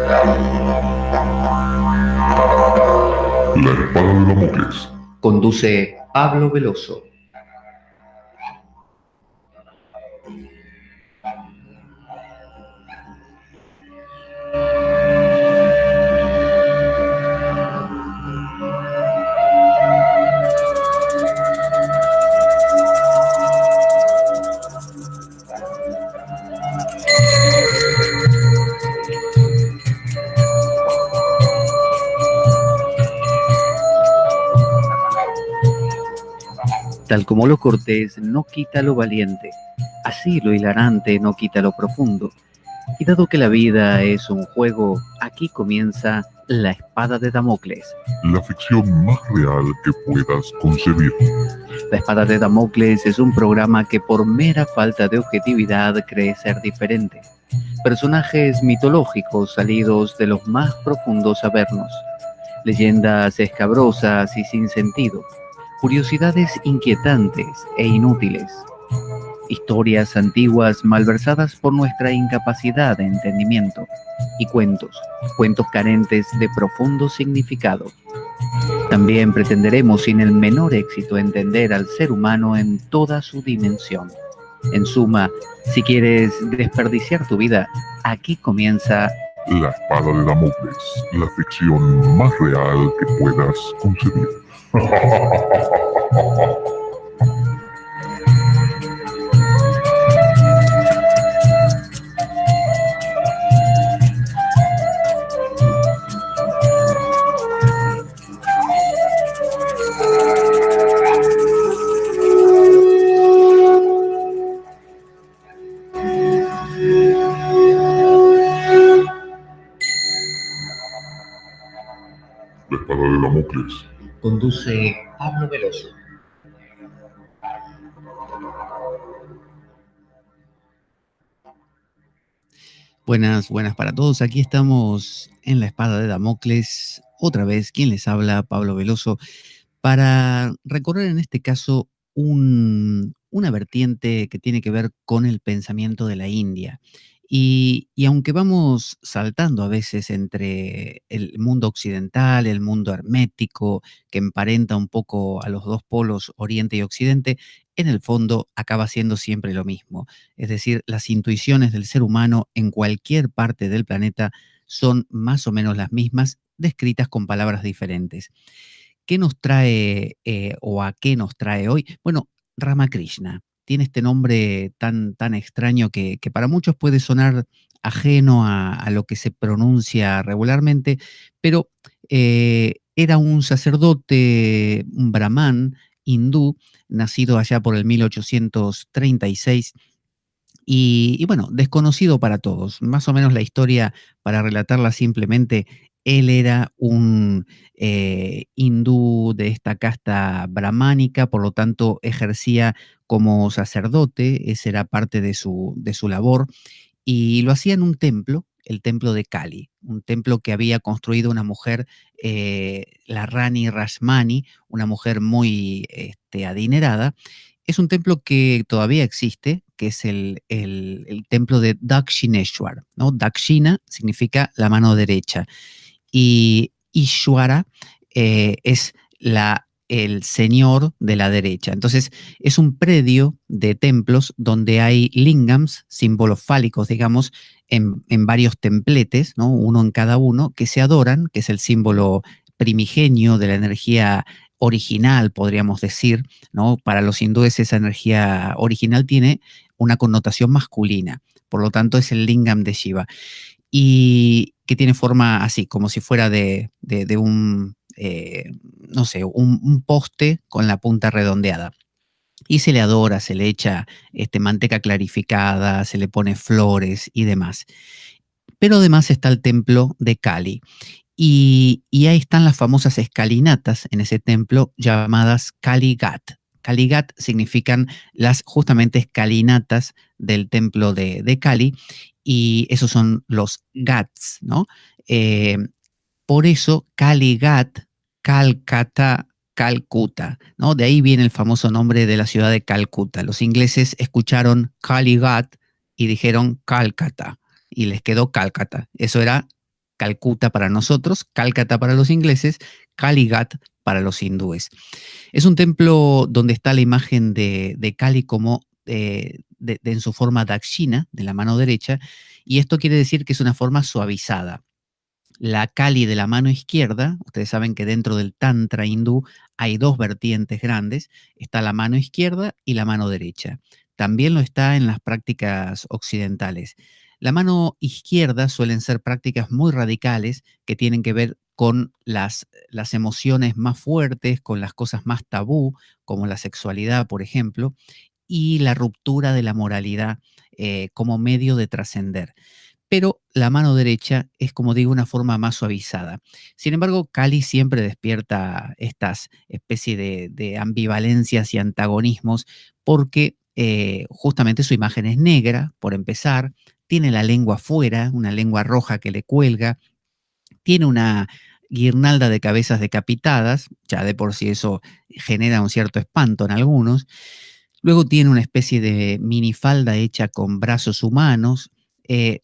La espada de Damocles. Conduce Pablo Veloso. Tal como lo cortés no quita lo valiente, así lo hilarante no quita lo profundo. Y dado que la vida es un juego, aquí comienza La Espada de Damocles. La ficción más real que puedas concebir. La Espada de Damocles es un programa que por mera falta de objetividad cree ser diferente. Personajes mitológicos salidos de los más profundos avernos. Leyendas escabrosas y sin sentido. Curiosidades inquietantes e inútiles. Historias antiguas malversadas por nuestra incapacidad de entendimiento. Y cuentos carentes de profundo significado. También pretenderemos sin el menor éxito entender al ser humano en toda su dimensión. En suma, si quieres desperdiciar tu vida, aquí comienza La Espada de Damocles, la ficción más real que puedas concebir. La Espada de Damocles. Conduce Pablo Veloso. Buenas para todos. Aquí estamos en La Espada de Damocles. Otra vez, quien les habla, Pablo Veloso, para recorrer en este caso una vertiente que tiene que ver con el pensamiento de la India. Y aunque vamos saltando a veces entre el mundo occidental, el mundo hermético, que emparenta un poco a los dos polos, Oriente y Occidente, en el fondo acaba siendo siempre lo mismo. Es decir, las intuiciones del ser humano en cualquier parte del planeta son más o menos las mismas, descritas con palabras diferentes. ¿Qué nos trae o a qué nos trae hoy? Bueno, Ramakrishna. Tiene este nombre tan extraño que para muchos puede sonar ajeno a lo que se pronuncia regularmente, pero era un sacerdote, un brahman hindú, nacido allá por el 1836 y bueno, desconocido para todos. Más o menos la historia, para relatarla simplemente, él era un hindú de esta casta brahmánica, por lo tanto ejercía como sacerdote, esa era parte de su labor, y lo hacía en un templo, el templo de Kali, un templo que había construido una mujer, la Rani Rashmani, una mujer muy adinerada. Es un templo que todavía existe, que es el templo de Dakshineshwar, ¿no? Dakshina significa la mano derecha y Ishwara es el señor de la derecha. Entonces es un predio de templos donde hay lingams, símbolos fálicos, digamos, en varios templetes, ¿no? Uno en cada uno, que se adoran, que es el símbolo primigenio de la energía original, podríamos decir, ¿no? Para los hindúes esa energía original tiene una connotación masculina, por lo tanto es el lingam de Shiva, y que tiene forma así, como si fuera de un, no sé, un poste con la punta redondeada. Y se le adora, se le echa manteca clarificada, se le pone flores y demás. Pero además está el templo de Kali. Y ahí están las famosas escalinatas en ese templo llamadas Kali Ghat. Kali Ghat significan las justamente escalinatas del templo de Kali, y esos son los Ghats, ¿no? Por eso Kali Ghat, Calcata, Calcuta, ¿no? De ahí viene el famoso nombre de la ciudad de Calcuta. Los ingleses escucharon Kali Ghat y dijeron Calcata, y les quedó Calcata. Eso era Calcuta para nosotros, Cálcata para los ingleses, Kaligat para los hindúes. Es un templo donde está la imagen de Kali como en su forma dakshina, de la mano derecha, y esto quiere decir que es una forma suavizada. La Kali de la mano izquierda, ustedes saben que dentro del Tantra hindú hay dos vertientes grandes, está la mano izquierda y la mano derecha. También lo está en las prácticas occidentales. La mano izquierda suelen ser prácticas muy radicales que tienen que ver con las emociones más fuertes, con las cosas más tabú, como la sexualidad, por ejemplo, y la ruptura de la moralidad como medio de trascender. Pero la mano derecha es, como digo, una forma más suavizada. Sin embargo, Kali siempre despierta estas especies de ambivalencias y antagonismos porque justamente su imagen es negra, por empezar, tiene la lengua afuera, una lengua roja que le cuelga, tiene una guirnalda de cabezas decapitadas, ya de por sí eso genera un cierto espanto en algunos. Luego tiene una especie de minifalda hecha con brazos humanos.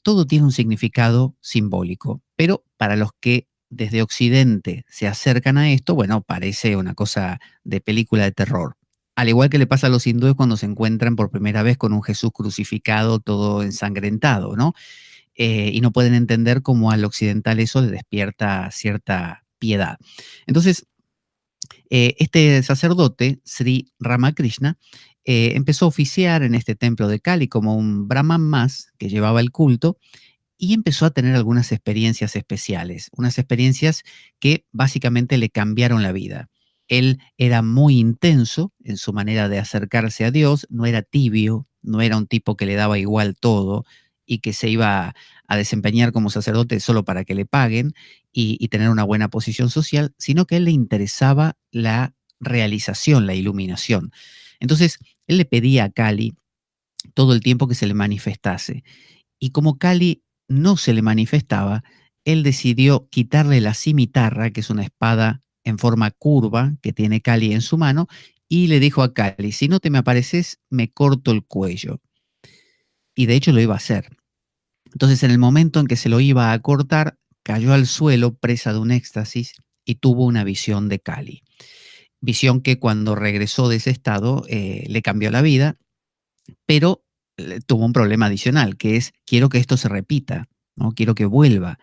Todo tiene un significado simbólico, pero para los que desde Occidente se acercan a esto, bueno, parece una cosa de película de terror. Al igual que le pasa a los hindúes cuando se encuentran por primera vez con un Jesús crucificado todo ensangrentado, ¿no? Y no pueden entender cómo al occidental eso le despierta cierta piedad. Entonces, este sacerdote, Sri Ramakrishna, empezó a oficiar en este templo de Cali como un brahman más que llevaba el culto y empezó a tener algunas experiencias especiales, unas experiencias que básicamente le cambiaron la vida. Él era muy intenso en su manera de acercarse a Dios, no era tibio, no era un tipo que le daba igual todo y que se iba a desempeñar como sacerdote solo para que le paguen y tener una buena posición social, sino que a él le interesaba la realización, la iluminación. Entonces, él le pedía a Kali todo el tiempo que se le manifestase. Y como Kali no se le manifestaba, él decidió quitarle la cimitarra, que es una espada en forma curva que tiene Kali en su mano, y le dijo a Kali, si no te me apareces, me corto el cuello. Y de hecho lo iba a hacer. Entonces, en el momento en que se lo iba a cortar, cayó al suelo presa de un éxtasis y tuvo una visión de Kali. Visión que cuando regresó de ese estado le cambió la vida, pero tuvo un problema adicional, que es, quiero que esto se repita, ¿no? Quiero que vuelva.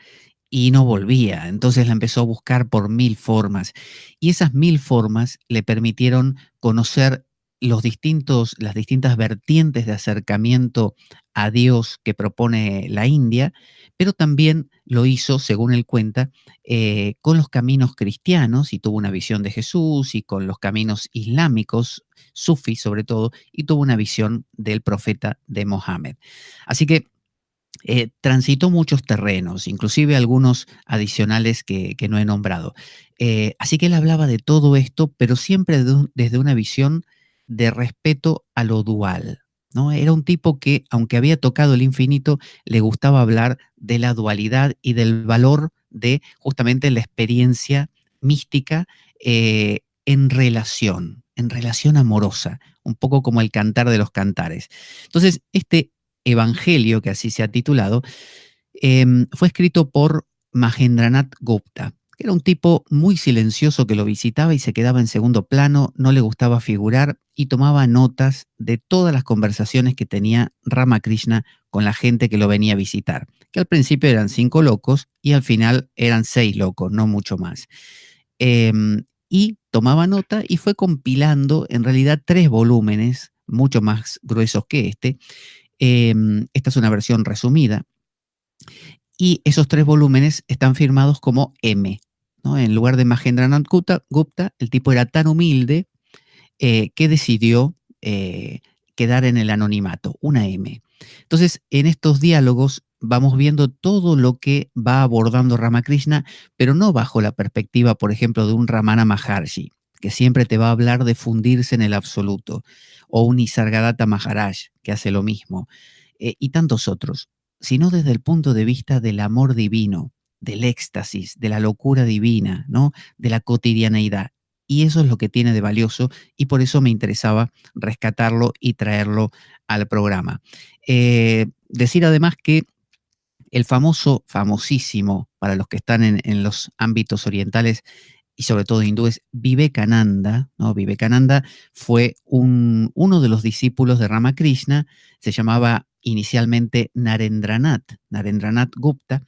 Y no volvía. Entonces la empezó a buscar por 1000 formas. Y esas 1000 formas le permitieron conocer las distintas vertientes de acercamiento a Dios que propone la India, pero también lo hizo, según él cuenta, con los caminos cristianos, y tuvo una visión de Jesús, y con los caminos islámicos, sufis sobre todo, y tuvo una visión del profeta de Mohammed. Así que transitó muchos terrenos, inclusive algunos adicionales que no he nombrado. Así que él hablaba de todo esto, pero siempre desde una visión de respeto a lo dual, ¿no? Era un tipo que, aunque había tocado el infinito, le gustaba hablar de la dualidad y del valor de justamente la experiencia mística en relación amorosa, un poco como el cantar de los cantares. Entonces, este Evangelio, que así se ha titulado, fue escrito por Mahendranath Gupta, que era un tipo muy silencioso que lo visitaba y se quedaba en segundo plano, no le gustaba figurar y tomaba notas de todas las conversaciones que tenía Ramakrishna con la gente que lo venía a visitar, que al principio eran 5 locos y al final eran 6 locos, no mucho más. Y tomaba nota y fue compilando en realidad 3 volúmenes, mucho más gruesos que este. Esta es una versión resumida. Y esos 3 volúmenes están firmados como M, ¿no? En lugar de Mahendranath Gupta, el tipo era tan humilde que decidió quedar en el anonimato, una M. Entonces, en estos diálogos vamos viendo todo lo que va abordando Ramakrishna, pero no bajo la perspectiva, por ejemplo, de un Ramana Maharshi, que siempre te va a hablar de fundirse en el absoluto, o un Nisargadatta Maharaj, que hace lo mismo, y tantos otros, sino desde el punto de vista del amor divino, del éxtasis, de la locura divina, ¿no? De la cotidianeidad. Y eso es lo que tiene de valioso y por eso me interesaba rescatarlo y traerlo al programa. Decir además que El famoso, famosísimo, para los que están en los ámbitos orientales y sobre todo hindúes, Vivekananda, ¿no? Vivekananda fue uno de los discípulos de Ramakrishna, se llamaba inicialmente Narendranath Gupta,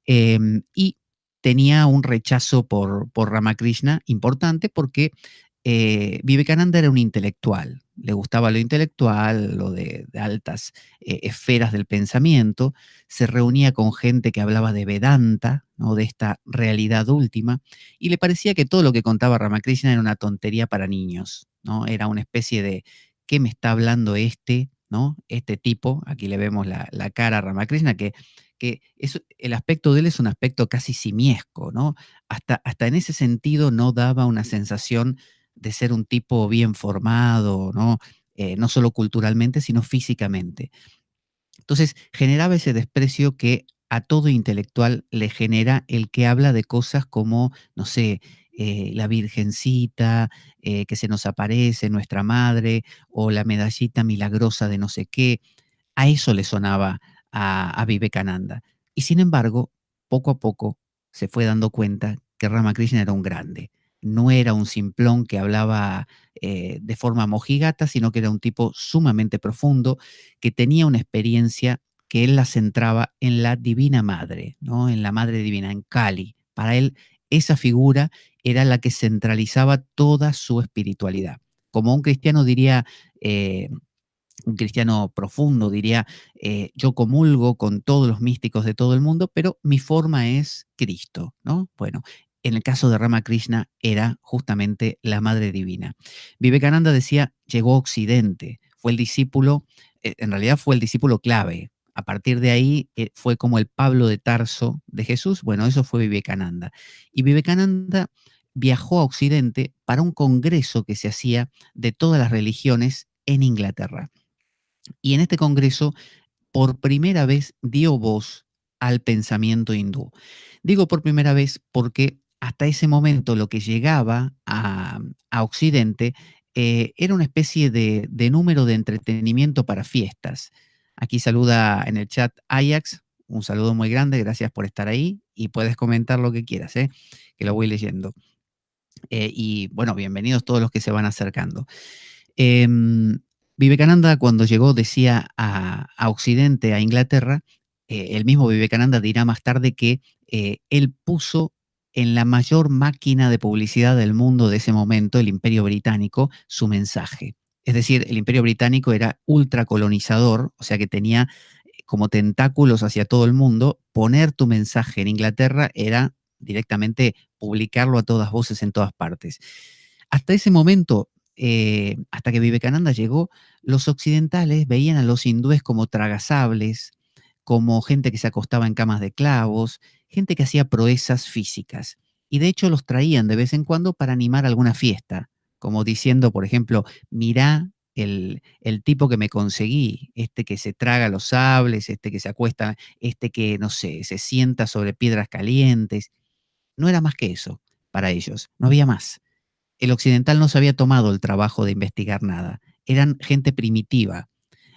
y tenía un rechazo por Ramakrishna importante porque Vivekananda era un intelectual, le gustaba lo intelectual, lo de altas esferas del pensamiento, se reunía con gente que hablaba de Vedanta, ¿no? De esta realidad última, y le parecía que todo lo que contaba Ramakrishna era una tontería para niños, ¿no? Era una especie de, ¿qué me está hablando este, ¿no? Este tipo, aquí le vemos la cara a Ramakrishna, que el aspecto de él es un aspecto casi simiesco, ¿no? Hasta en ese sentido no daba una sensación de ser un tipo bien formado, ¿no? No solo culturalmente, sino físicamente. Entonces, generaba ese desprecio que a todo intelectual le genera el que habla de cosas como, no sé, la Virgencita, que se nos aparece, nuestra madre, o la medallita milagrosa de no sé qué. A eso le sonaba a Vivekananda. Y sin embargo, poco a poco se fue dando cuenta que Ramakrishna era un grande. No era un simplón que hablaba de forma mojigata, sino que era un tipo sumamente profundo, que tenía una experiencia que él la centraba en la Divina Madre, ¿no? En la Madre Divina, en Kali. Para él, esa figura era la que centralizaba toda su espiritualidad. Como un cristiano diría, un cristiano profundo diría, yo comulgo con todos los místicos de todo el mundo, pero mi forma es Cristo, ¿no? Bueno, en el caso de Ramakrishna era justamente la Madre Divina. Vivekananda decía, llegó a Occidente, fue el discípulo, en realidad fue el discípulo clave. A partir de ahí fue como el Pablo de Tarso de Jesús. Bueno, eso fue Vivekananda. Y Vivekananda viajó a Occidente para un congreso que se hacía de todas las religiones en Inglaterra. Y en este congreso, por primera vez, dio voz al pensamiento hindú. Digo por primera vez porque hasta ese momento lo que llegaba a Occidente era una especie de número de entretenimiento para fiestas. Aquí saluda en el chat Ajax, un saludo muy grande, gracias por estar ahí y puedes comentar lo que quieras, que lo voy leyendo. Y bueno, bienvenidos todos los que se van acercando. Em, Vivekananda cuando llegó decía a Occidente, a Inglaterra, el mismo Vivekananda dirá más tarde que él puso en la mayor máquina de publicidad del mundo de ese momento, el Imperio Británico, su mensaje. Es decir, el Imperio Británico era ultracolonizador, o sea que tenía como tentáculos hacia todo el mundo. Poner tu mensaje en Inglaterra era directamente publicarlo a todas voces en todas partes. Hasta ese momento, hasta que Vivekananda llegó, los occidentales veían a los hindúes como tragasables, como gente que se acostaba en camas de clavos, gente que hacía proezas físicas. Y de hecho los traían de vez en cuando para animar alguna fiesta, como diciendo, por ejemplo, mirá el tipo que me conseguí, este que se traga los sables, este que se acuesta, este que, no sé, se sienta sobre piedras calientes. No era más que eso para ellos, no había más. El occidental no se había tomado el trabajo de investigar nada. Eran gente primitiva.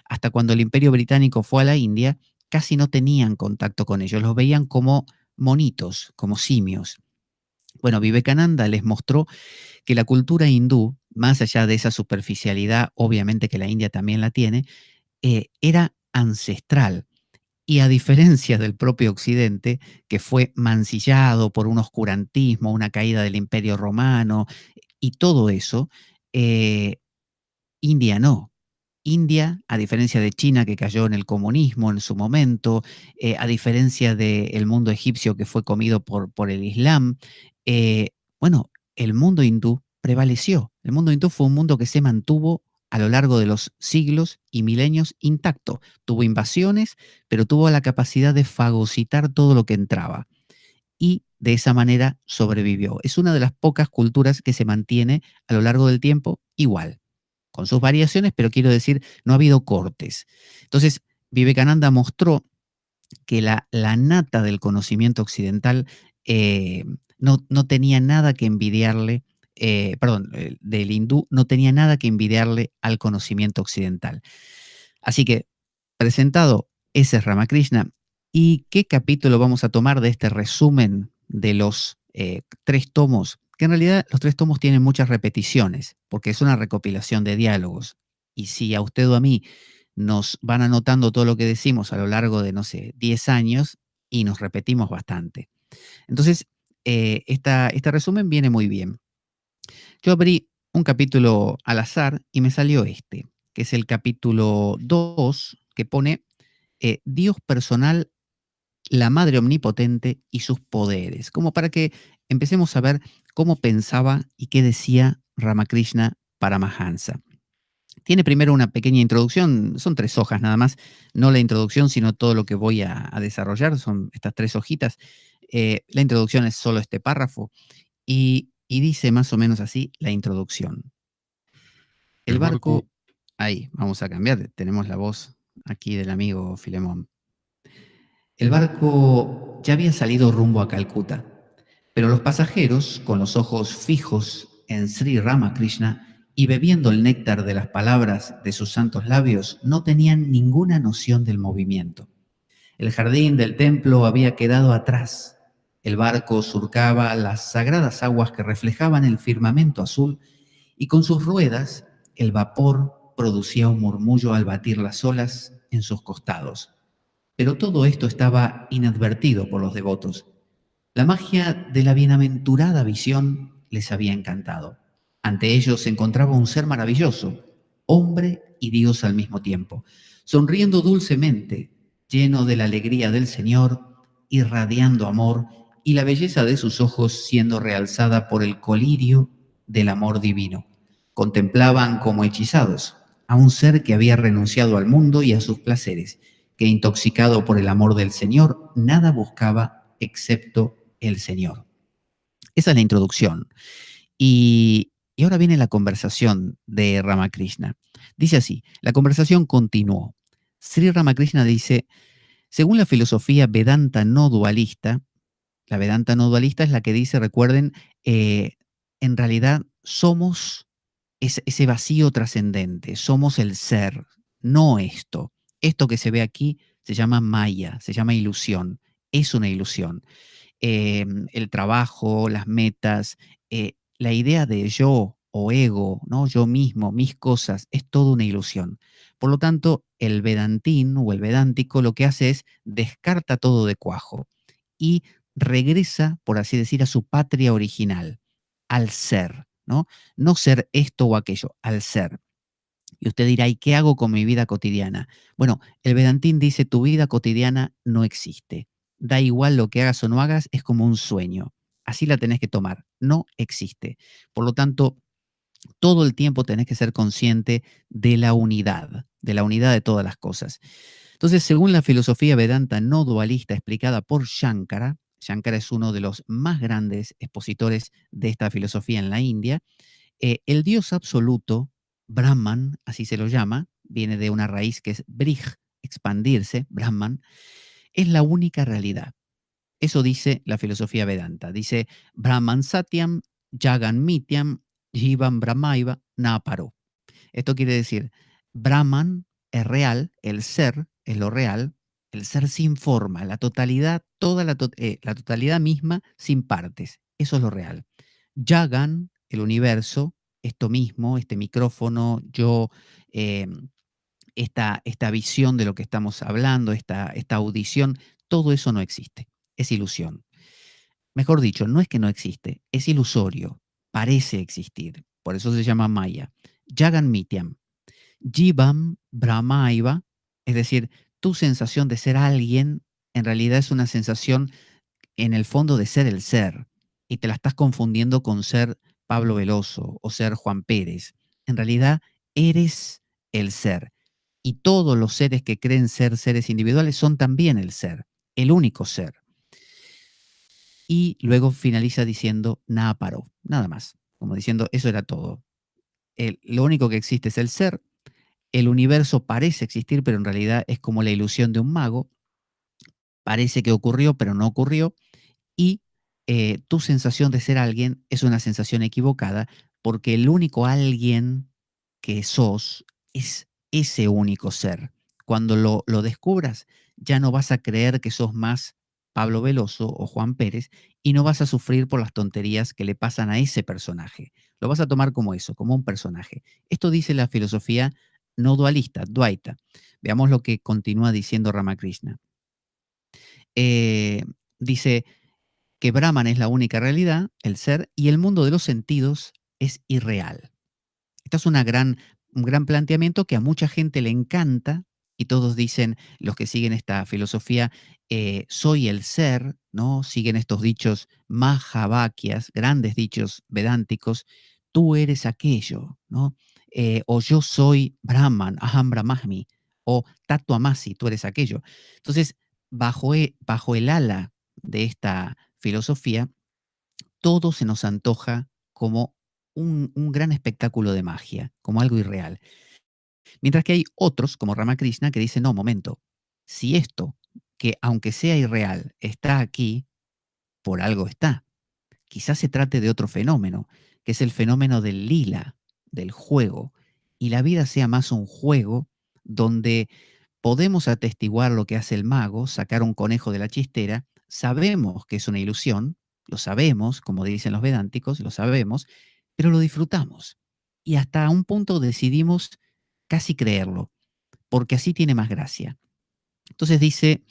Hasta cuando el Imperio Británico fue a la India, casi no tenían contacto con ellos. Los veían como monitos, como simios. Bueno, Vivekananda les mostró que la cultura hindú, más allá de esa superficialidad, obviamente que la India también la tiene, era ancestral. Y a diferencia del propio Occidente, que fue mancillado por un oscurantismo, una caída del Imperio Romano y todo eso, eh, India no. India, a diferencia de China, que cayó en el comunismo en su momento, a diferencia del mundo egipcio que fue comido por el Islam, eh, bueno, el mundo hindú prevaleció. El mundo hindú fue un mundo que se mantuvo a lo largo de los siglos y milenios intacto. Tuvo invasiones, pero tuvo la capacidad de fagocitar todo lo que entraba. Y de esa manera sobrevivió. Es una de las pocas culturas que se mantiene a lo largo del tiempo igual, con sus variaciones, pero quiero decir, no ha habido cortes. Entonces, Vivekananda mostró que la nata del conocimiento occidental no tenía nada que envidiarle, del hindú no tenía nada que envidiarle al conocimiento occidental. Así que, presentado, ese es Ramakrishna, ¿Y qué capítulo vamos a tomar de este resumen de los 3 tomos? Que en realidad los 3 tomos tienen muchas repeticiones, porque es una recopilación de diálogos. Y si a usted o a mí nos van anotando todo lo que decimos a lo largo de, no sé, 10 años, y nos repetimos bastante. Entonces, este resumen viene muy bien. Yo abrí un capítulo al azar y me salió este, que es el capítulo 2, que pone Dios personal, la Madre Omnipotente y sus poderes, como para que empecemos a ver cómo pensaba y qué decía Ramakrishna Paramahansa. Tiene primero una pequeña introducción, son 3 hojas nada más, no la introducción, sino todo lo que voy a desarrollar, son estas 3 hojitas. La introducción es solo este párrafo y dice más o menos así la introducción. El El barco, barco, ahí, vamos a cambiar, tenemos la voz aquí del amigo Filemón. El barco ya había salido rumbo a Calcuta, pero los pasajeros, con los ojos fijos en Sri Ramakrishna y bebiendo el néctar de las palabras de sus santos labios, no tenían ninguna noción del movimiento. El jardín del templo había quedado atrás. El barco surcaba las sagradas aguas que reflejaban el firmamento azul y con sus ruedas el vapor producía un murmullo al batir las olas en sus costados. Pero todo esto estaba inadvertido por los devotos. La magia de la bienaventurada visión les había encantado. Ante ellos se encontraba un ser maravilloso, hombre y Dios al mismo tiempo, sonriendo dulcemente, lleno de la alegría del Señor, irradiando amor y la belleza de sus ojos siendo realzada por el colirio del amor divino. Contemplaban como hechizados a un ser que había renunciado al mundo y a sus placeres, que intoxicado por el amor del Señor, nada buscaba excepto el Señor. Esa es la introducción. Y ahora viene la conversación de Ramakrishna. Dice así, la conversación continuó. Sri Ramakrishna dice, según la filosofía Vedanta no dualista, la Vedanta no dualista es la que dice, recuerden, en realidad somos ese vacío trascendente, somos el ser, no esto. Esto que se ve aquí se llama maya, se llama ilusión, es una ilusión. El trabajo, las metas, la idea de yo o ego, ¿no? Yo mismo, mis cosas, es toda una ilusión. Por lo tanto, el Vedantín o el Vedántico lo que hace es descarta todo de cuajo y regresa, por así decir, a su patria original, al ser, ¿no? No ser esto o aquello, al ser. Y usted dirá, ¿y qué hago con mi vida cotidiana? Bueno, el Vedantín dice, tu vida cotidiana no existe. Da igual lo que hagas o no hagas, es como un sueño. Así la tenés que tomar, no existe. Por lo tanto, todo el tiempo tenés que ser consciente de la unidad de todas las cosas. Entonces, según la filosofía Vedanta no dualista explicada por Shankara, Shankara es uno de los más grandes expositores de esta filosofía en la India, el Dios absoluto, Brahman, así se lo llama, viene de una raíz que es Brij, expandirse, Brahman, es la única realidad. Eso dice la filosofía Vedanta. Dice, Brahman Satyam, Jagan Mityam, Jivan Brahmaiva, Naparo. Esto quiere decir, Brahman es real, el ser es lo real, el ser sin forma, la totalidad, la totalidad misma sin partes. Eso es lo real. Jagan, el universo, esto mismo, este micrófono, yo, eh, esta visión de lo que estamos hablando, esta audición, todo eso no existe, es ilusión. Mejor dicho, no es que no existe, es ilusorio, parece existir, por eso se llama Maya. Jagan Mityam, Jivam Brahmaiva, es decir, tu sensación de ser alguien en realidad es una sensación en el fondo de ser el ser, y te la estás confundiendo con ser Pablo Veloso o ser Juan Pérez. En realidad, eres el ser. Y todos los seres que creen ser seres individuales son también el ser, el único ser. Y luego finaliza diciendo Náparo, nada más, como diciendo, eso era todo. Lo único que existe es el ser, el universo parece existir, pero en realidad es como la ilusión de un mago, parece que ocurrió, pero no ocurrió, y tu sensación de ser alguien es una sensación equivocada porque el único alguien que sos es ese único ser. Cuando lo descubras, ya no vas a creer que sos más Pablo Veloso o Juan Pérez y no vas a sufrir por las tonterías que le pasan a ese personaje. Lo vas a tomar como eso, como un personaje. Esto dice la filosofía no dualista, Dvaita. Veamos lo que continúa diciendo Ramakrishna. Eh, Dice que Brahman es la única realidad, el ser, y el mundo de los sentidos es irreal. Esto es un gran planteamiento que a mucha gente le encanta y todos dicen, los que siguen esta filosofía, soy el ser, ¿no? Siguen estos dichos mahavakyas, grandes dichos vedánticos, tú eres aquello, ¿no? O yo soy Brahman, Aham Brahmasmi, o Tatuamasi, tú eres aquello. Entonces, bajo el ala de esta filosofía, todo se nos antoja como un gran espectáculo de magia, como algo irreal. Mientras que hay otros, como Ramakrishna, que dicen, no, momento, si esto, que aunque sea irreal, está aquí, por algo está. Quizás se trate de otro fenómeno, que es el fenómeno del lila, del juego, y la vida sea más un juego donde podemos atestiguar lo que hace el mago, sacar un conejo de la chistera, sabemos que es una ilusión, lo sabemos, como dicen los vedánticos, lo sabemos, pero lo disfrutamos. Y hasta un punto decidimos casi creerlo, porque así tiene más gracia. Entonces dice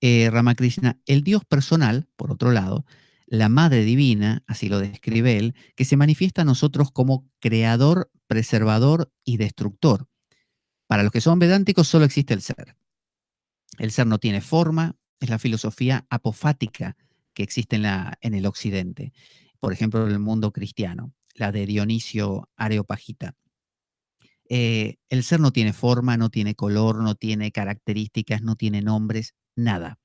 Ramakrishna, el Dios personal, por otro lado, la Madre Divina, así lo describe él, que se manifiesta a nosotros como creador, preservador y destructor. Para los que son vedánticos solo existe el ser. El ser no tiene forma, es la filosofía apofática que existe en el occidente. Por ejemplo, en el mundo cristiano, la de Dionisio Areopagita. El ser no tiene forma, no tiene color, no tiene características, no tiene nombres, nada.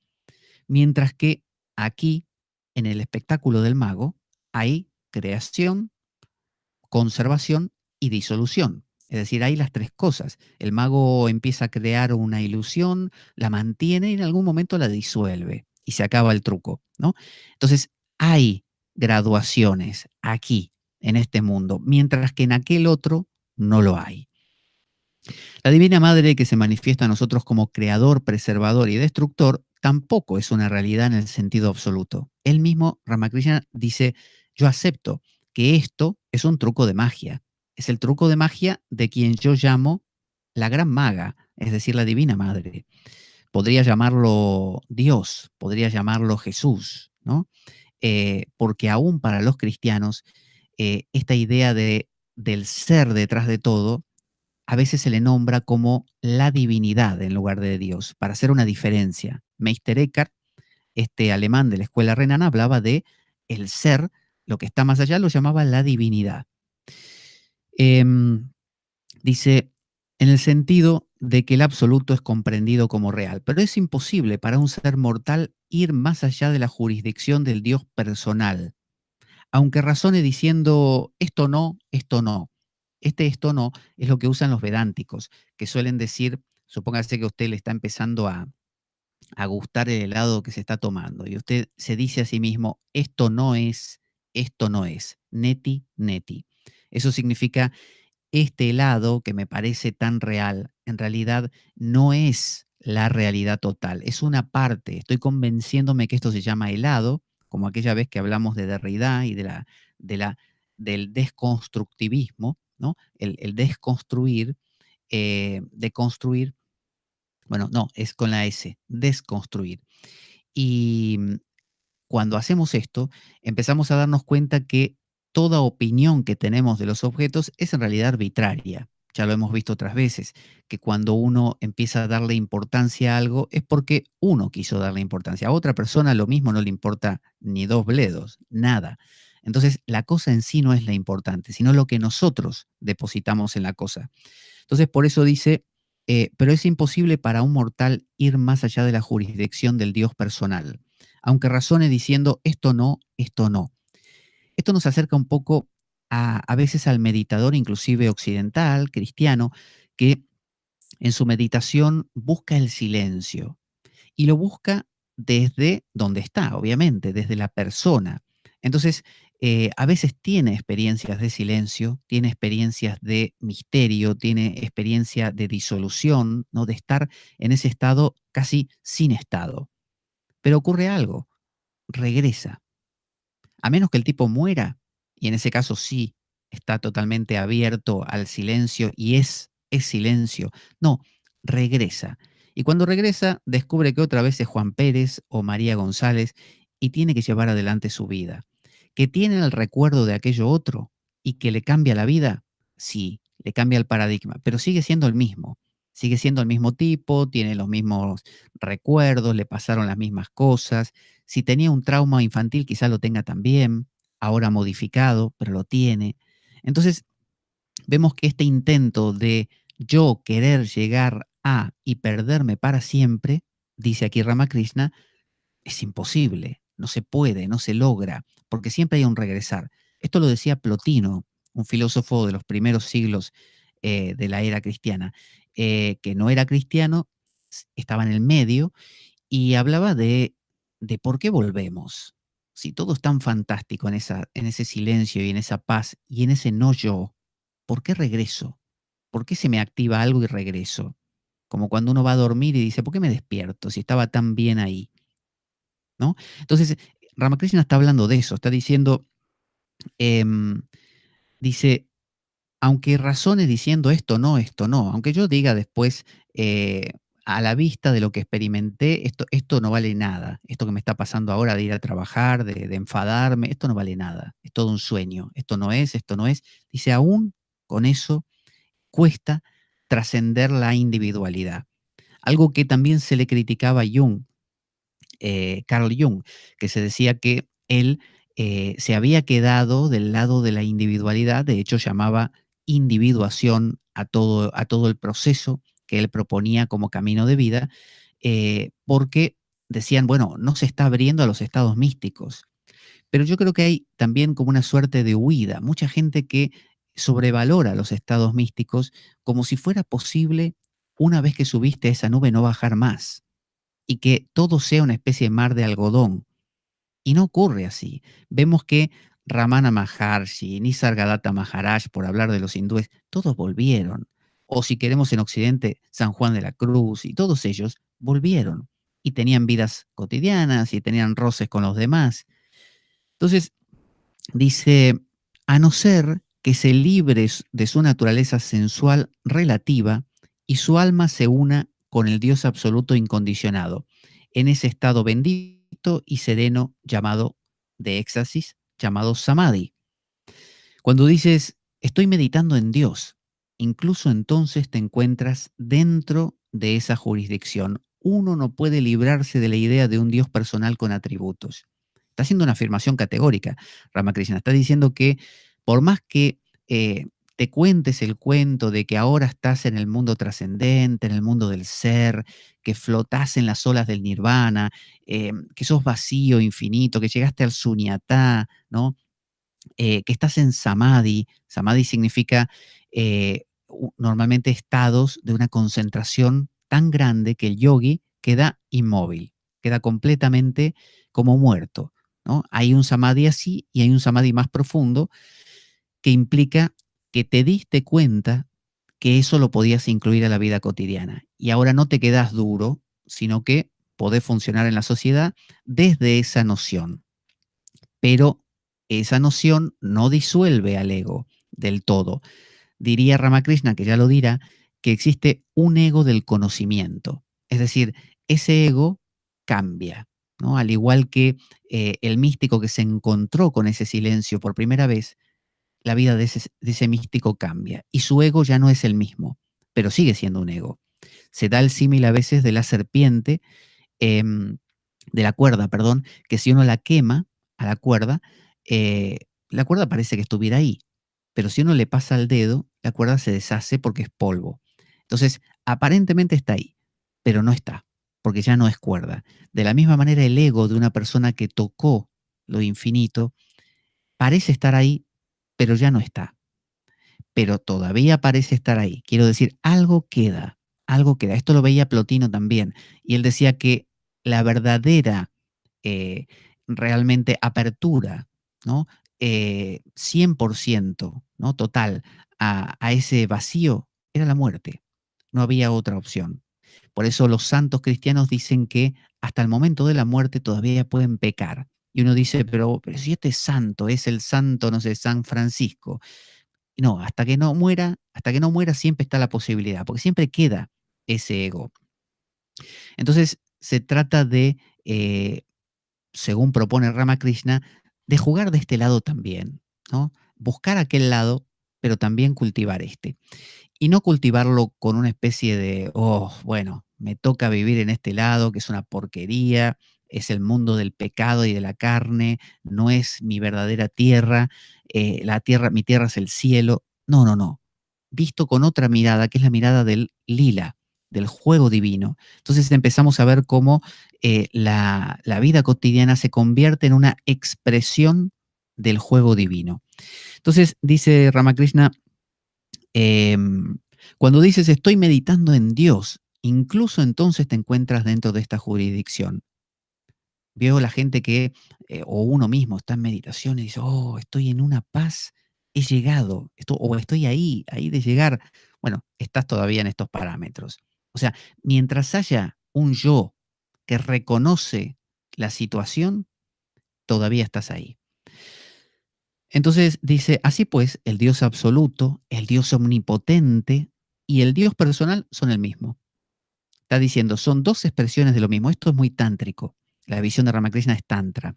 Mientras que aquí, en el espectáculo del mago, hay creación, conservación y disolución. Es decir, hay las tres cosas. El mago empieza a crear una ilusión, la mantiene y en algún momento la disuelve y se acaba el truco, ¿no? Entonces, hay graduaciones aquí, en este mundo, mientras que en aquel otro no lo hay. La Divina Madre que se manifiesta a nosotros como creador, preservador y destructor tampoco es una realidad en el sentido absoluto. Él mismo, Ramakrishna, dice, yo acepto que esto es un truco de magia. Es el truco de magia de quien yo llamo la gran maga, es decir, la Divina Madre. Podría llamarlo Dios, podría llamarlo Jesús, ¿no? Porque aún para los cristianos, esta idea del ser detrás de todo a veces se le nombra como la divinidad en lugar de Dios, para hacer una diferencia. Meister Eckhart, este alemán de la escuela renana, hablaba de el ser, lo que está más allá, lo llamaba la divinidad. Dice, en el sentido de que el absoluto es comprendido como real, pero es imposible para un ser mortal ir más allá de la jurisdicción del Dios personal, aunque razone diciendo esto no, esto no. Esto no es lo que usan los vedánticos, que suelen decir, supóngase que usted le está empezando a gustar el helado que se está tomando y usted se dice a sí mismo, esto no es, neti, neti. Eso significa, este helado que me parece tan real, en realidad no es la realidad total, es una parte. Estoy convenciéndome que esto se llama helado, como aquella vez que hablamos de Derrida y de la, del desconstructivismo, ¿no? El desconstruir, deconstruir, bueno, no, es con la S, desconstruir. Y cuando hacemos esto, empezamos a darnos cuenta que toda opinión que tenemos de los objetos es en realidad arbitraria. Ya lo hemos visto otras veces, que cuando uno empieza a darle importancia a algo es porque uno quiso darle importancia. A otra persona lo mismo no le importa ni dos bledos, nada. Entonces, la cosa en sí no es la importante, sino lo que nosotros depositamos en la cosa. Entonces, por eso dice, pero es imposible para un mortal ir más allá de la jurisdicción del Dios personal, aunque razone diciendo esto no, esto no. Esto nos acerca un poco a veces al meditador, inclusive occidental, cristiano, que en su meditación busca el silencio y lo busca desde donde está, obviamente, desde la persona. Entonces, a veces tiene experiencias de silencio, tiene experiencias de misterio, tiene experiencia de disolución, ¿no? De estar en ese estado casi sin estado. Pero ocurre algo, regresa. A menos que el tipo muera, y en ese caso sí está totalmente abierto al silencio y es silencio. No, regresa. Y cuando regresa, descubre que otra vez es Juan Pérez o María González y tiene que llevar adelante su vida. ¿Que tiene el recuerdo de aquello otro y que le cambia la vida? Sí, le cambia el paradigma, pero sigue siendo el mismo. Sigue siendo el mismo tipo, tiene los mismos recuerdos, le pasaron las mismas cosas. Si tenía un trauma infantil, quizá lo tenga también, ahora modificado, pero lo tiene. Entonces, vemos que este intento de yo querer llegar a y perderme para siempre, dice aquí Ramakrishna, es imposible, no se puede, no se logra, porque siempre hay un regresar. Esto lo decía Plotino, un filósofo de los primeros siglos de la era cristiana, que no era cristiano, estaba en el medio y hablaba de por qué volvemos. Si todo es tan fantástico en ese silencio y en esa paz y en ese no yo, ¿por qué regreso? ¿Por qué se me activa algo y regreso? Como cuando uno va a dormir y dice, ¿por qué me despierto si estaba tan bien ahí? ¿No? Entonces, Ramakrishna está hablando de eso, está diciendo, em, dice, aunque razone diciendo esto no, aunque yo diga después, a la vista de lo que experimenté, esto no vale nada, esto que me está pasando ahora de ir a trabajar, de enfadarme, esto no vale nada, es todo un sueño, esto no es, dice, aún con eso cuesta trascender la individualidad. Algo que también se le criticaba a Jung, Carl Jung, que se decía que él se había quedado del lado de la individualidad, de hecho llamaba individuación a todo el proceso que él proponía como camino de vida, porque decían, bueno, no se está abriendo a los estados místicos. Pero yo creo que hay también como una suerte de huida, mucha gente que sobrevalora los estados místicos como si fuera posible, una vez que subiste a esa nube, no bajar más y que todo sea una especie de mar de algodón. Y no ocurre así. Vemos que Ramana Maharshi, Nisargadatta Maharaj, por hablar de los hindúes, todos volvieron. O si queremos en Occidente, San Juan de la Cruz y todos ellos volvieron. Y tenían vidas cotidianas y tenían roces con los demás. Entonces, dice, a no ser que se libre de su naturaleza sensual relativa y su alma se una con el Dios absoluto incondicionado, en ese estado bendito y sereno llamado de éxtasis, llamado samadhi. Cuando dices, estoy meditando en Dios, incluso entonces te encuentras dentro de esa jurisdicción. Uno no puede librarse de la idea de un Dios personal con atributos. Está haciendo una afirmación categórica, Ramakrishna. Está diciendo que por más que te cuentes el cuento de que ahora estás en el mundo trascendente, en el mundo del ser, que flotás en las olas del nirvana, que sos vacío, infinito, que llegaste al sunyatá, ¿no? Que estás en samadhi. Samadhi significa normalmente estados de una concentración tan grande que el yogi queda inmóvil, queda completamente como muerto, ¿no? Hay un samadhi así y hay un samadhi más profundo que implica que te diste cuenta que eso lo podías incluir a la vida cotidiana y ahora no te quedas duro, sino que podés funcionar en la sociedad desde esa noción. Pero esa noción no disuelve al ego del todo. Diría Ramakrishna, que ya lo dirá, que existe un ego del conocimiento. Es decir, ese ego cambia, ¿no? Al igual que el místico que se encontró con ese silencio por primera vez, la vida de ese místico cambia y su ego ya no es el mismo, pero sigue siendo un ego. Se da el símil a veces de la serpiente, em, de la cuerda, perdón, que si uno la quema a la cuerda parece que estuviera ahí, pero si uno le pasa el dedo, la cuerda se deshace porque es polvo. Entonces, aparentemente está ahí, pero no está, porque ya no es cuerda. De la misma manera, el ego de una persona que tocó lo infinito parece estar ahí, pero ya no está. Pero todavía parece estar ahí. Quiero decir, algo queda, algo queda. Esto lo veía Plotino también, y él decía que la verdadera, eh, realmente apertura ¿no? 100%, ¿no? Total, a ese vacío era la muerte. No había otra opción. Por eso los santos cristianos dicen que hasta el momento de la muerte todavía pueden pecar. Y uno dice, pero si este es santo, es el santo, no sé, San Francisco. Y no, hasta que no muera siempre está la posibilidad, porque siempre queda ese ego. Entonces, se trata de, según propone Ramakrishna, de jugar de este lado también, ¿no? Buscar aquel lado, pero también cultivar este. Y no cultivarlo con una especie de, oh, bueno, me toca vivir en este lado, que es una porquería, es el mundo del pecado y de la carne, no es mi verdadera tierra, mi tierra es el cielo. No, no, no. Visto con otra mirada, que es la mirada del lila, del juego divino. Entonces empezamos a ver cómo la vida cotidiana se convierte en una expresión del juego divino. Entonces dice Ramakrishna, cuando dices estoy meditando en Dios, incluso entonces te encuentras dentro de esta jurisdicción. Veo la gente que, o uno mismo está en meditación y dice, oh, estoy en una paz, he llegado, o estoy ahí de llegar. Bueno, estás todavía en estos parámetros. O sea, mientras haya un yo que reconoce la situación, todavía estás ahí. Entonces dice, así pues, el Dios absoluto, el Dios omnipotente y el Dios personal son el mismo. Está diciendo, son dos expresiones de lo mismo. Esto es muy tántrico. La visión de Ramakrishna es tantra.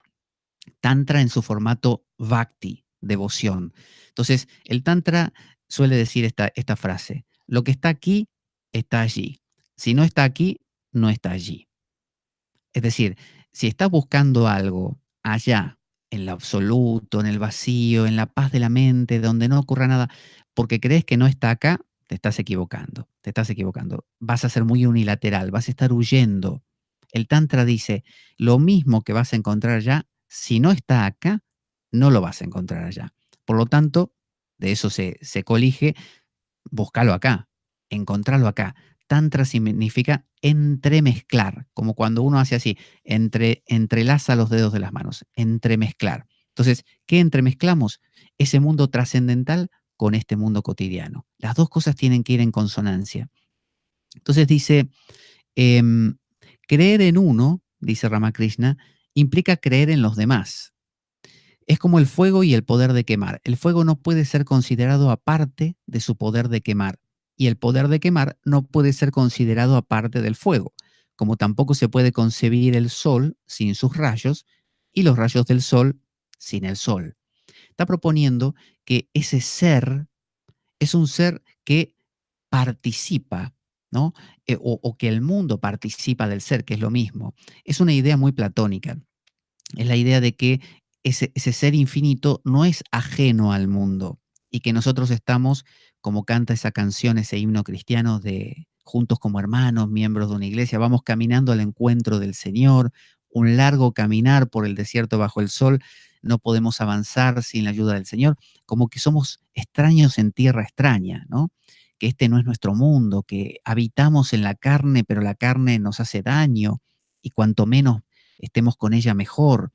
Tantra en su formato bhakti, devoción. Entonces, el tantra suele decir esta frase, lo que está aquí, está allí. Si no está aquí, no está allí. Es decir, si estás buscando algo allá, en lo absoluto, en el vacío, en la paz de la mente, donde no ocurra nada, porque crees que no está acá, te estás equivocando, te estás equivocando. Vas a ser muy unilateral, vas a estar huyendo. El Tantra dice, lo mismo que vas a encontrar allá, si no está acá, no lo vas a encontrar allá. Por lo tanto, de eso se colige, búscalo acá, encontrarlo acá. Tantra significa entremezclar, como cuando uno hace así, entrelaza los dedos de las manos, entremezclar. Entonces, ¿qué entremezclamos? Ese mundo trascendental con este mundo cotidiano. Las dos cosas tienen que ir en consonancia. Entonces dice, em, creer en uno, dice Ramakrishna, implica creer en los demás. Es como el fuego y el poder de quemar. El fuego no puede ser considerado aparte de su poder de quemar, y el poder de quemar no puede ser considerado aparte del fuego, como tampoco se puede concebir el sol sin sus rayos y los rayos del sol sin el sol. Está proponiendo que ese ser es un ser que participa, ¿no? O que el mundo participa del ser, que es lo mismo. Es una idea muy platónica. Es la idea de que ese ser infinito no es ajeno al mundo y que nosotros estamos, como canta esa canción, ese himno cristiano de juntos como hermanos, miembros de una iglesia, vamos caminando al encuentro del Señor, un largo caminar por el desierto bajo el sol, no podemos avanzar sin la ayuda del Señor, como que somos extraños en tierra extraña, ¿no? Que este no es nuestro mundo, que habitamos en la carne, pero la carne nos hace daño y cuanto menos estemos con ella mejor.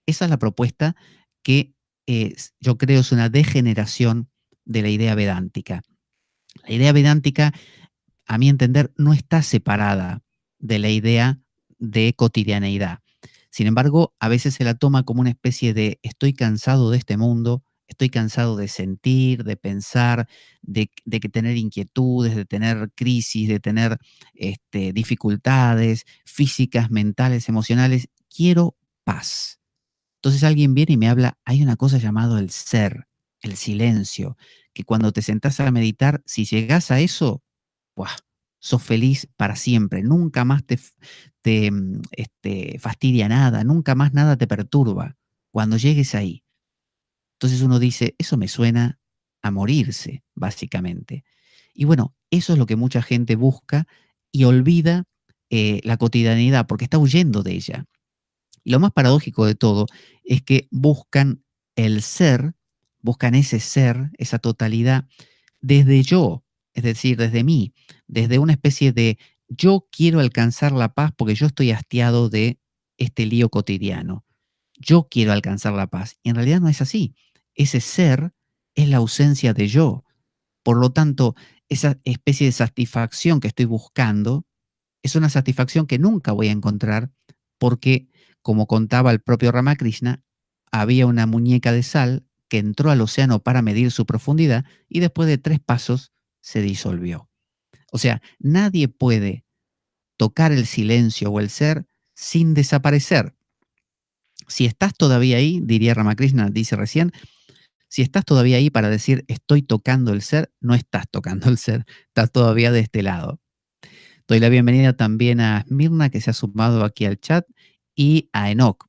Esa es la propuesta que yo creo es una degeneración de la idea vedántica. La idea vedántica, a mi entender, no está separada de la idea de cotidianeidad. Sin embargo, a veces se la toma como una especie de estoy cansado de este mundo, estoy cansado de sentir, de pensar, de que tener inquietudes, de tener crisis, de tener dificultades físicas, mentales, emocionales. Quiero paz. Entonces alguien viene y me habla, hay una cosa llamada el ser, el silencio, que cuando te sentás a meditar, si llegás a eso, ¡buah!, sos feliz para siempre, nunca más te fastidia nada, nunca más nada te perturba, cuando llegues ahí. Entonces uno dice, eso me suena a morirse, básicamente. Y bueno, eso es lo que mucha gente busca y olvida la cotidianidad porque está huyendo de ella. Y lo más paradójico de todo es que buscan el ser, buscan ese ser, esa totalidad, desde yo, es decir, desde mí, desde una especie de yo quiero alcanzar la paz porque yo estoy hastiado de este lío cotidiano. yo quiero alcanzar la paz. Y en realidad no es así. Ese ser es la ausencia de yo. Por lo tanto, esa especie de satisfacción que estoy buscando es una satisfacción que nunca voy a encontrar porque, como contaba el propio Ramakrishna, había una muñeca de sal que entró al océano para medir su profundidad y después de 3 pasos se disolvió. O sea, nadie puede tocar el silencio o el ser sin desaparecer. Si estás todavía ahí, diría Ramakrishna, dice recién, si estás todavía ahí para decir estoy tocando el ser, no estás tocando el ser, estás todavía de este lado. Doy la bienvenida también a Mirna, que se ha sumado aquí al chat, y a Enoch,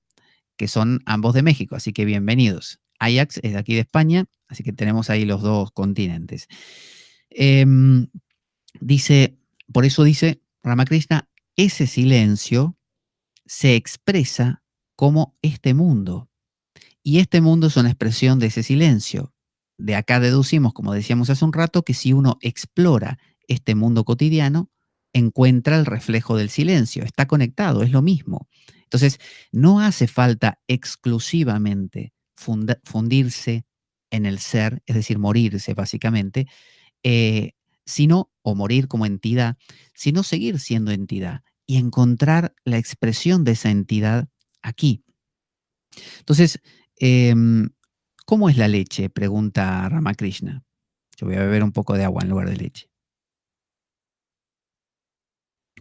que son ambos de México, así que bienvenidos. Ajax es de aquí de España, así que tenemos ahí los dos continentes. Dice, por eso dice Ramakrishna, ese silencio se expresa como este mundo. Y este mundo es una expresión de ese silencio. De acá deducimos, como decíamos hace un rato, que si uno explora este mundo cotidiano, encuentra el reflejo del silencio. Está conectado, es lo mismo. Entonces, no hace falta exclusivamente fundirse en el ser, es decir, morirse básicamente, eh, sino, o morir como entidad, sino seguir siendo entidad y encontrar la expresión de esa entidad aquí. Entonces, ¿cómo es la leche? Pregunta Ramakrishna. Yo voy a beber un poco de agua en lugar de leche.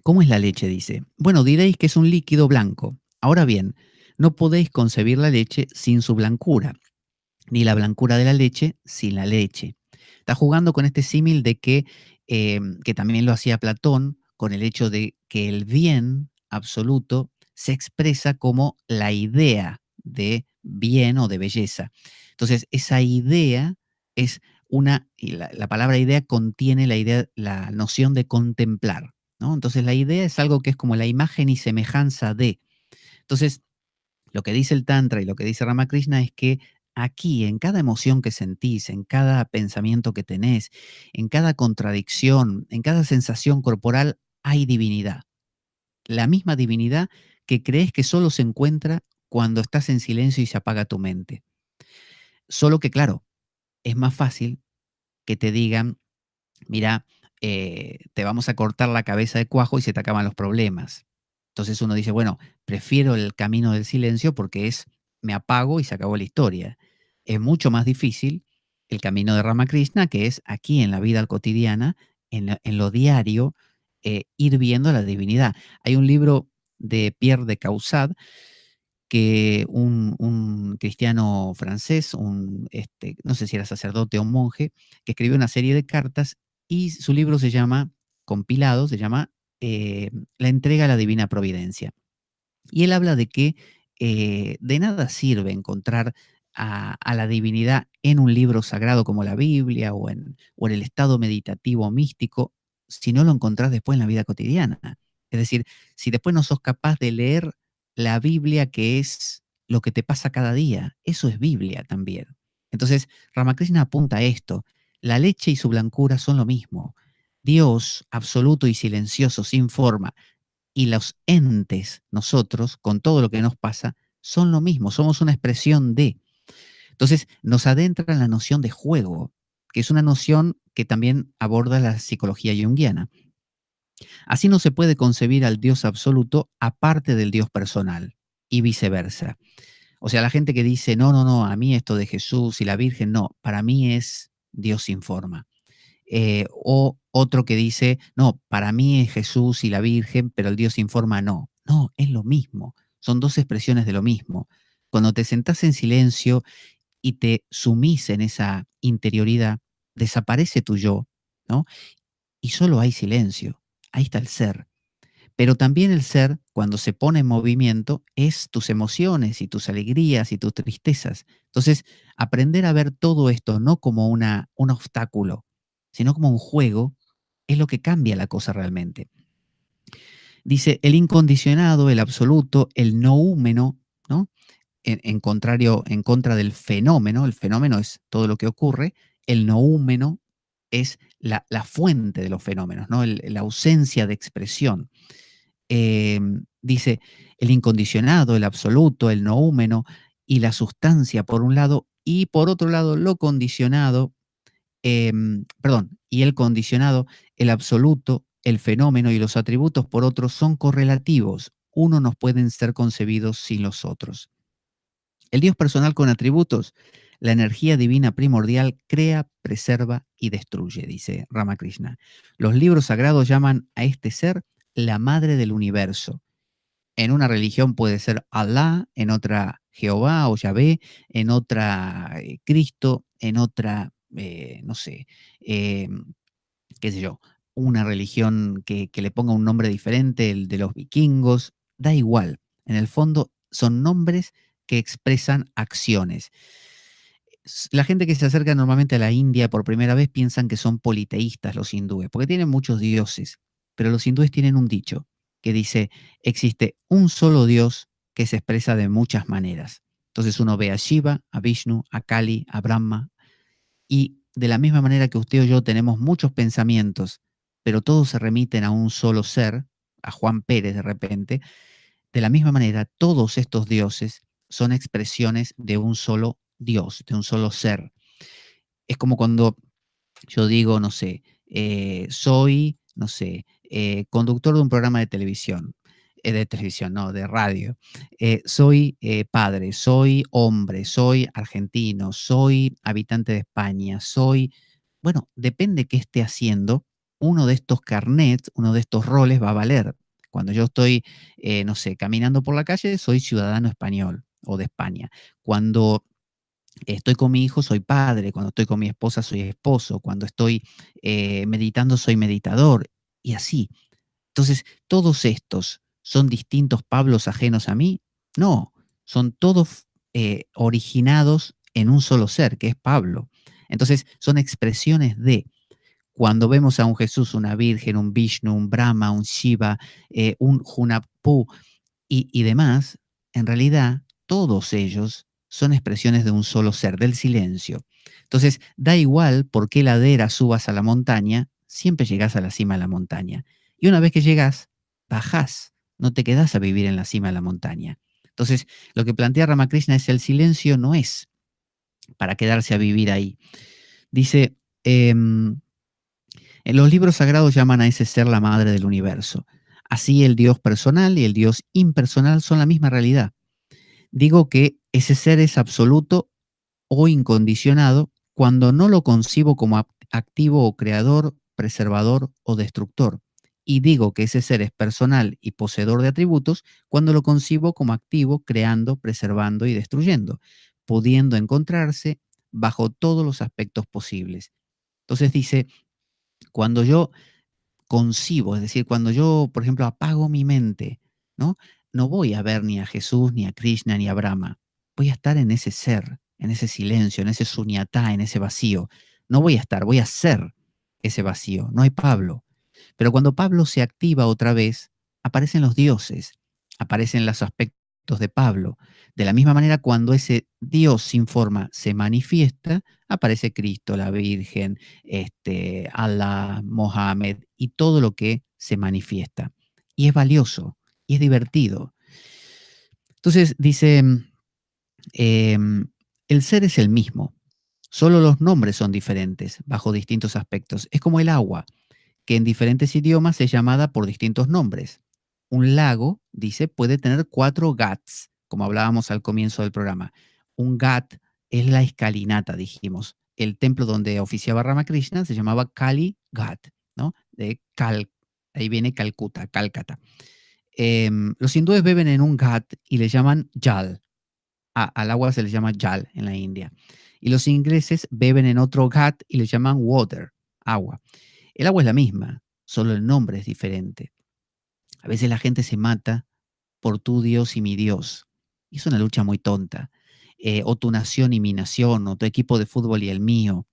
¿Cómo es la leche? Dice. Bueno, diréis que es un líquido blanco. Ahora bien, no podéis concebir la leche sin su blancura, ni la blancura de la leche sin la leche. Está jugando con este símil de que también lo hacía Platón, con el hecho de que el bien absoluto se expresa como la idea de bien o de belleza. Entonces, esa idea es y la palabra idea contiene la idea, la noción de contemplar, ¿no? Entonces, la idea es algo que es como la imagen y semejanza de. Entonces, lo que dice el Tantra y lo que dice Ramakrishna es que aquí, en cada emoción que sentís, en cada pensamiento que tenés, en cada contradicción, en cada sensación corporal, hay divinidad. La misma divinidad que crees que solo se encuentra cuando estás en silencio y se apaga tu mente. Solo que, claro, es más fácil que te digan, mira, te vamos a cortar la cabeza de cuajo y se te acaban los problemas. Entonces uno dice, bueno, prefiero el camino del silencio porque me apago y se acabó la historia. Es mucho más difícil el camino de Ramakrishna, que es aquí en la vida cotidiana, en lo diario, ir viendo la divinidad. Hay un libro de Pierre de Caussade, que un cristiano francés, no sé si era sacerdote o monje, que escribió una serie de cartas y su libro se llama, compilado, se llama La entrega a la divina providencia. Y él habla de que de nada sirve encontrar a la divinidad en un libro sagrado como la Biblia o en el estado meditativo místico si no lo encontrás después en la vida cotidiana. Es decir, si después no sos capaz de leer la Biblia, que es lo que te pasa cada día, eso es Biblia también. Entonces, Ramakrishna apunta a esto. La leche y su blancura son lo mismo. Dios, absoluto y silencioso, sin forma, y los entes, nosotros, con todo lo que nos pasa, son lo mismo, somos una expresión de. Entonces, nos adentra en la noción de juego, que es una noción que también aborda la psicología junguiana. Así no se puede concebir al Dios absoluto aparte del Dios personal, y viceversa. O sea, la gente que dice, no, no, no, a mí esto de Jesús y la Virgen, no, para mí es Dios sin forma. O otro que dice, no, para mí es Jesús y la Virgen, pero el Dios sin forma no. No, es lo mismo. Son dos expresiones de lo mismo. Cuando te sentás en silencio y te sumís en esa interioridad, desaparece tu yo, ¿no? Y solo hay silencio. Ahí está el ser. Pero también el ser, cuando se pone en movimiento, es tus emociones y tus alegrías y tus tristezas. Entonces, aprender a ver todo esto no como un obstáculo, sino como un juego, es lo que cambia la cosa realmente. Dice, el incondicionado, el absoluto, el noúmeno, ¿no? En contra del fenómeno, el fenómeno es todo lo que ocurre, el noúmeno es la fuente de los fenómenos, ¿no? La ausencia de expresión. Dice, el incondicionado, el absoluto, el noúmeno y la sustancia por un lado, y por otro lado lo condicionado, y el condicionado, el absoluto, el fenómeno y los atributos por otro son correlativos. Uno no pueden ser concebidos sin los otros. El Dios personal con atributos, la energía divina primordial, crea, preserva y destruye, dice Ramakrishna. Los libros sagrados llaman a este ser la madre del universo. En una religión puede ser Alá, en otra Jehová o Yahvé, en otra Cristo, en otra, no sé, eh, qué sé yo, una religión que le ponga un nombre diferente, el de los vikingos, da igual. En el fondo son nombres que expresan acciones. La gente que se acerca normalmente a la India por primera vez piensan que son politeístas los hindúes, porque tienen muchos dioses, pero los hindúes tienen un dicho que dice, existe un solo Dios que se expresa de muchas maneras. Entonces uno ve a Shiva, a Vishnu, a Kali, a Brahma, y de la misma manera que usted o yo tenemos muchos pensamientos, pero todos se remiten a un solo ser, a Juan Pérez de repente, de la misma manera todos estos dioses son expresiones de un solo Dios, de un solo ser. Es como cuando yo digo, no sé, soy, no sé, conductor de un programa de televisión, no, de radio. Soy padre, soy hombre, soy argentino, soy habitante de España, soy, bueno, depende qué esté haciendo, uno de estos carnets, uno de estos roles va a valer. Cuando yo estoy, no sé, caminando por la calle, soy ciudadano español o de España. Cuando estoy con mi hijo, soy padre. Cuando estoy con mi esposa, soy esposo. Cuando estoy meditando, soy meditador. Y así. Entonces, ¿todos estos son distintos Pablos ajenos a mí? No, son todos originados en un solo ser, que es Pablo. Entonces, son expresiones de, cuando vemos a un Jesús, una Virgen, un Vishnu, un Brahma, un Shiva, un Hunappu, y demás, en realidad todos ellos son expresiones de un solo ser, del silencio. Entonces, da igual por qué ladera subas a la montaña, siempre llegás a la cima de la montaña. Y una vez que llegas, bajás, no te quedás a vivir en la cima de la montaña. Entonces, lo que plantea Ramakrishna es el silencio no es para quedarse a vivir ahí. Dice, en los libros sagrados llaman a ese ser la madre del universo. Así el Dios personal y el Dios impersonal son la misma realidad. Digo que ese ser es absoluto o incondicionado cuando no lo concibo como activo o creador, preservador o destructor. Y digo que ese ser es personal y poseedor de atributos cuando lo concibo como activo, creando, preservando y destruyendo, pudiendo encontrarse bajo todos los aspectos posibles. Entonces dice, cuando yo concibo, es decir, cuando yo, por ejemplo, apago mi mente, ¿no? No voy a ver ni a Jesús, ni a Krishna, ni a Brahma. Voy a estar en ese ser, en ese silencio, en ese sunyatá, en ese vacío. No voy a estar, voy a ser ese vacío. No hay Pablo. Pero cuando Pablo se activa otra vez, aparecen los dioses, aparecen los aspectos de Pablo. De la misma manera, cuando ese Dios sin forma se manifiesta, aparece Cristo, la Virgen, Allah, Mohammed y todo lo que se manifiesta. Y es valioso, y es divertido. Entonces dice, el ser es el mismo, solo los nombres son diferentes bajo distintos aspectos. Es como el agua, que en diferentes idiomas es llamada por distintos nombres. Un lago, dice, puede tener 4 ghats, como hablábamos al comienzo del programa. Un ghat es la escalinata, dijimos. El templo donde oficiaba Ramakrishna se llamaba Kali Ghat, ¿no? Ahí viene Calcuta, Cálcata. Los hindúes beben en un ghat y le llaman jal. Al agua se le llama jal en la India. Y los ingleses beben en otro ghat y le llaman water, agua. El agua es la misma, solo el nombre es diferente. A veces la gente se mata por tu Dios y mi Dios. Y es una lucha muy tonta. O tu nación y mi nación, o tu equipo de fútbol y el mío.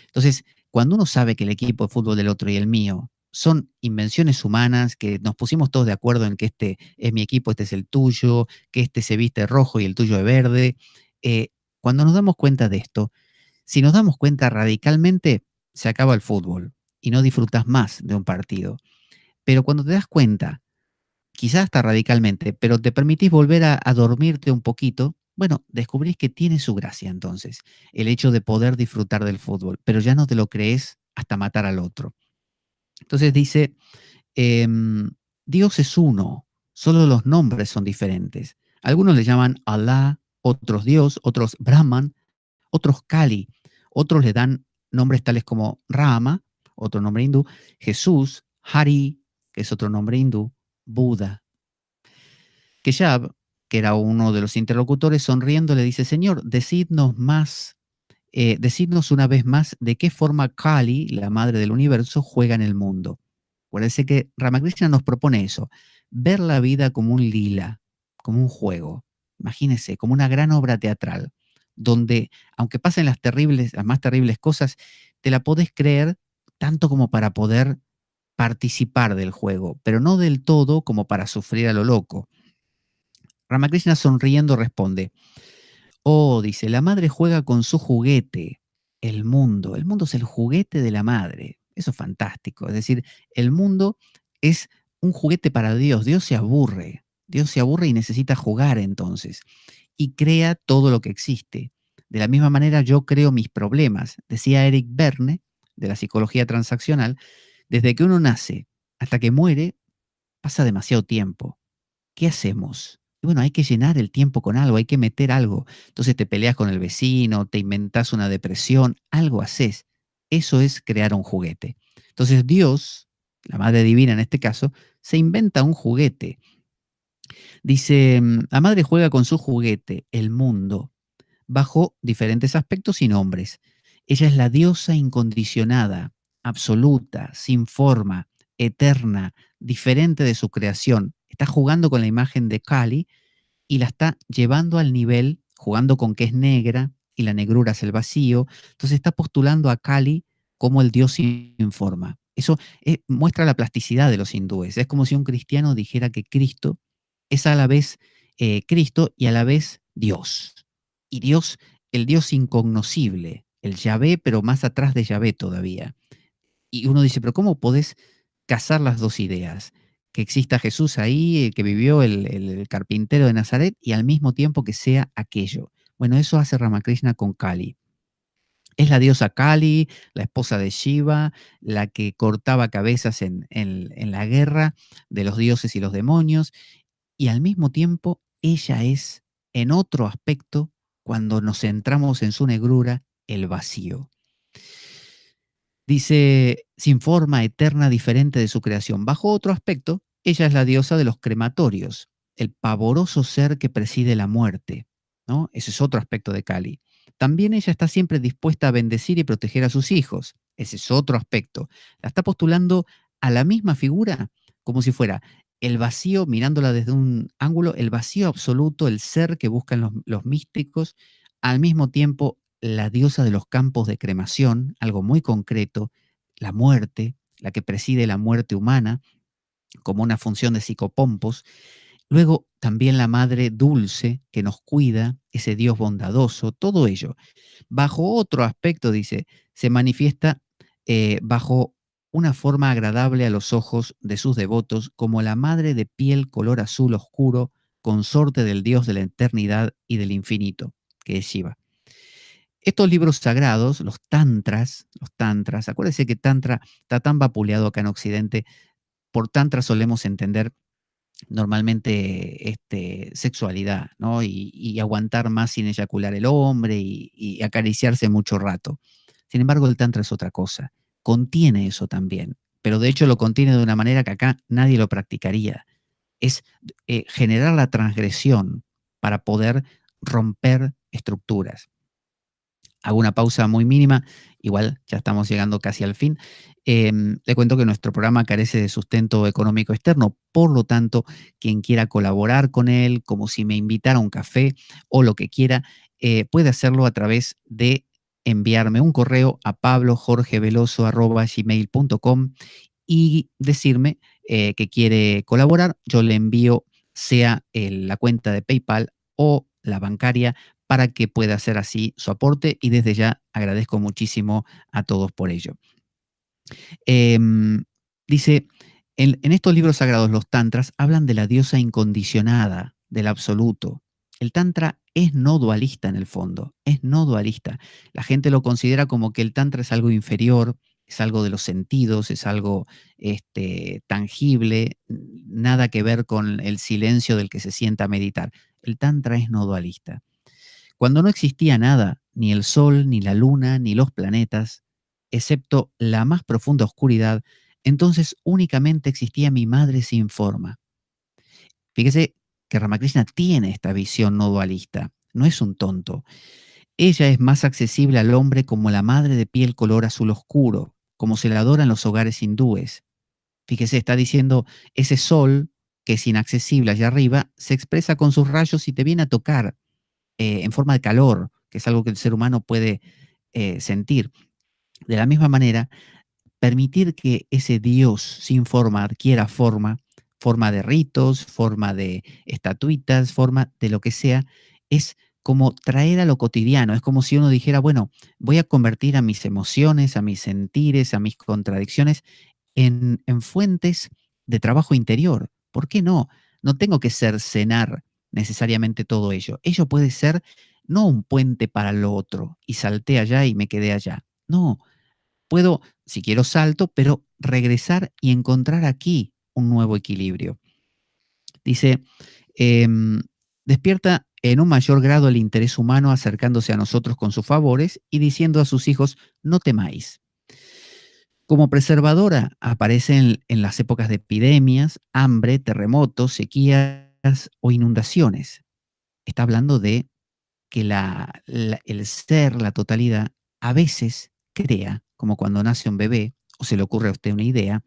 Entonces, cuando uno sabe que el equipo de fútbol del otro y el mío son invenciones humanas, que nos pusimos todos de acuerdo en que este es mi equipo, este es el tuyo, que este se viste rojo y el tuyo de verde, eh, cuando nos damos cuenta de esto, si nos damos cuenta radicalmente, se acaba el fútbol y no disfrutas más de un partido. Pero cuando te das cuenta quizás hasta radicalmente, pero te permitís volver a dormirte un poquito, bueno, descubrís que tiene su gracia entonces, el hecho de poder disfrutar del fútbol, pero ya no te lo crees hasta matar al otro. Entonces dice, em, Dios es uno, solo los nombres son diferentes. Algunos le llaman Alá, otros Dios, otros Brahman, otros Kali, otros le dan nombres tales como Rama, otro nombre hindú, Jesús, Hari, que es otro nombre hindú, Buda. Keshab, que era uno de los interlocutores, sonriendo le dice, Señor, decidnos una vez más de qué forma Kali, la madre del universo, juega en el mundo. Acuérdense que Ramakrishna nos propone eso, ver la vida como un lila, como un juego. Imagínense, como una gran obra teatral, donde, aunque pasen las más terribles cosas, te la podés creer tanto como para poder participar del juego, pero no del todo como para sufrir a lo loco. Ramakrishna sonriendo responde, oh, dice, la madre juega con su juguete, el mundo. El mundo es el juguete de la madre. Eso es fantástico. Es decir, el mundo es un juguete para Dios. Dios se aburre. Dios se aburre y necesita jugar entonces. Y crea todo lo que existe. De la misma manera yo creo mis problemas. Decía Eric Berne, de la psicología transaccional, desde que uno nace hasta que muere, pasa demasiado tiempo. ¿Qué hacemos? Y bueno, hay que llenar el tiempo con algo, hay que meter algo. Entonces te peleas con el vecino, te inventás una depresión, algo haces. Eso es crear un juguete. Entonces Dios, la Madre Divina en este caso, se inventa un juguete. Dice, la madre juega con su juguete, el mundo, bajo diferentes aspectos y nombres. Ella es la diosa incondicionada, absoluta, sin forma, eterna, diferente de su creación. Está jugando con la imagen de Kali y la está llevando al nivel, jugando con que es negra y la negrura es el vacío. Entonces está postulando a Kali como el dios sin forma. Eso muestra la plasticidad de los hindúes. Es como si un cristiano dijera que Cristo es a la vez Cristo y a la vez Dios. Y Dios, el Dios incognoscible, el Yahvé, pero más atrás de Yahvé todavía. Y uno dice, pero ¿cómo podés casar las dos ideas? Que exista Jesús ahí, que vivió el carpintero de Nazaret, y al mismo tiempo que sea aquello. Bueno, eso hace Ramakrishna con Kali. Es la diosa Kali, la esposa de Shiva, la que cortaba cabezas en la guerra de los dioses y los demonios, y al mismo tiempo ella es, en otro aspecto, cuando nos centramos en su negrura, el vacío. Dice, sin forma eterna diferente de su creación. Bajo otro aspecto, ella es la diosa de los crematorios, el pavoroso ser que preside la muerte, ¿no? Ese es otro aspecto de Kali. También ella está siempre dispuesta a bendecir y proteger a sus hijos. Ese es otro aspecto. La está postulando a la misma figura, como si fuera el vacío, mirándola desde un ángulo, el vacío absoluto, el ser que buscan los místicos, al mismo tiempo la diosa de los campos de cremación, algo muy concreto, la muerte, la que preside la muerte humana, como una función de psicopompos. Luego también la madre dulce que nos cuida, ese Dios bondadoso, todo ello. Bajo otro aspecto, dice, se manifiesta bajo una forma agradable a los ojos de sus devotos, como la madre de piel color azul oscuro, consorte del Dios de la eternidad y del infinito, que es Shiva. Estos libros sagrados, los tantras, acuérdense que tantra está tan vapuleado acá en Occidente, por tantra solemos entender normalmente sexualidad, ¿no? Y aguantar más sin eyacular el hombre y acariciarse mucho rato. Sin embargo, el tantra es otra cosa, contiene eso también, pero de hecho lo contiene de una manera que acá nadie lo practicaría. Es generar la transgresión para poder romper estructuras. Hago una pausa muy mínima, igual ya estamos llegando casi al fin. Le cuento que nuestro programa carece de sustento económico externo, por lo tanto, quien quiera colaborar con él, como si me invitara a un café o lo que quiera, puede hacerlo a través de enviarme un correo a pablojorgeveloso@gmail.com y decirme que quiere colaborar. Yo le envío sea la cuenta de PayPal o la bancaria para que pueda hacer así su aporte y desde ya agradezco muchísimo a todos por ello. Dice, En estos libros sagrados, los tantras hablan de la diosa incondicionada, del absoluto. El tantra es no dualista en el fondo, es no dualista. La gente lo considera como que el tantra es algo inferior, es algo de los sentidos, es algo tangible, nada que ver con el silencio del que se sienta a meditar. El tantra es no dualista. Cuando no existía nada, ni el sol, ni la luna, ni los planetas, excepto la más profunda oscuridad, entonces únicamente existía mi madre sin forma. Fíjese que Ramakrishna tiene esta visión no dualista, no es un tonto. Ella es más accesible al hombre como la madre de piel color azul oscuro, como se la adora en los hogares hindúes. Fíjese, está diciendo, ese sol que es inaccesible allá arriba, se expresa con sus rayos y te viene a tocar en forma de calor, que es algo que el ser humano puede sentir. De la misma manera, permitir que ese Dios sin forma adquiera forma, forma de ritos, forma de estatuitas, forma de lo que sea, es como traer a lo cotidiano. Es como si uno dijera, bueno, voy a convertir a mis emociones, a mis sentires, a mis contradicciones en fuentes de trabajo interior. ¿Por qué no? No tengo que cercenar necesariamente todo ello. Ello puede ser no un puente para lo otro y salté allá y me quedé allá. No, puedo, si quiero salto, pero regresar y encontrar aquí un nuevo equilibrio. Dice, despierta en un mayor grado el interés humano acercándose a nosotros con sus favores y diciendo a sus hijos, no temáis. Como preservadora aparece en las épocas de epidemias, hambre, terremotos, sequías o inundaciones. Está hablando de que el ser, la totalidad, a veces crea, como cuando nace un bebé, o se le ocurre a usted una idea,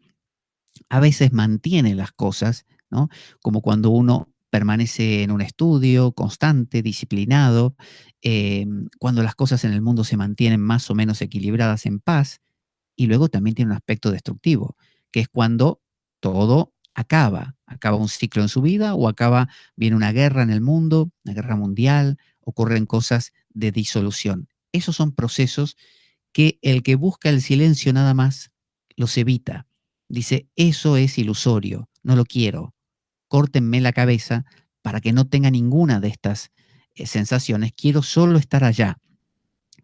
a veces mantiene las cosas, ¿no? Como cuando uno permanece en un estudio constante, disciplinado, cuando las cosas en el mundo se mantienen más o menos equilibradas en paz, y luego también tiene un aspecto destructivo, que es cuando todo acaba un ciclo en su vida o viene una guerra en el mundo, una guerra mundial, ocurren cosas de disolución. Esos son procesos que el que busca el silencio nada más los evita. Dice, eso es ilusorio, no lo quiero, córtenme la cabeza para que no tenga ninguna de estas sensaciones, quiero solo estar allá.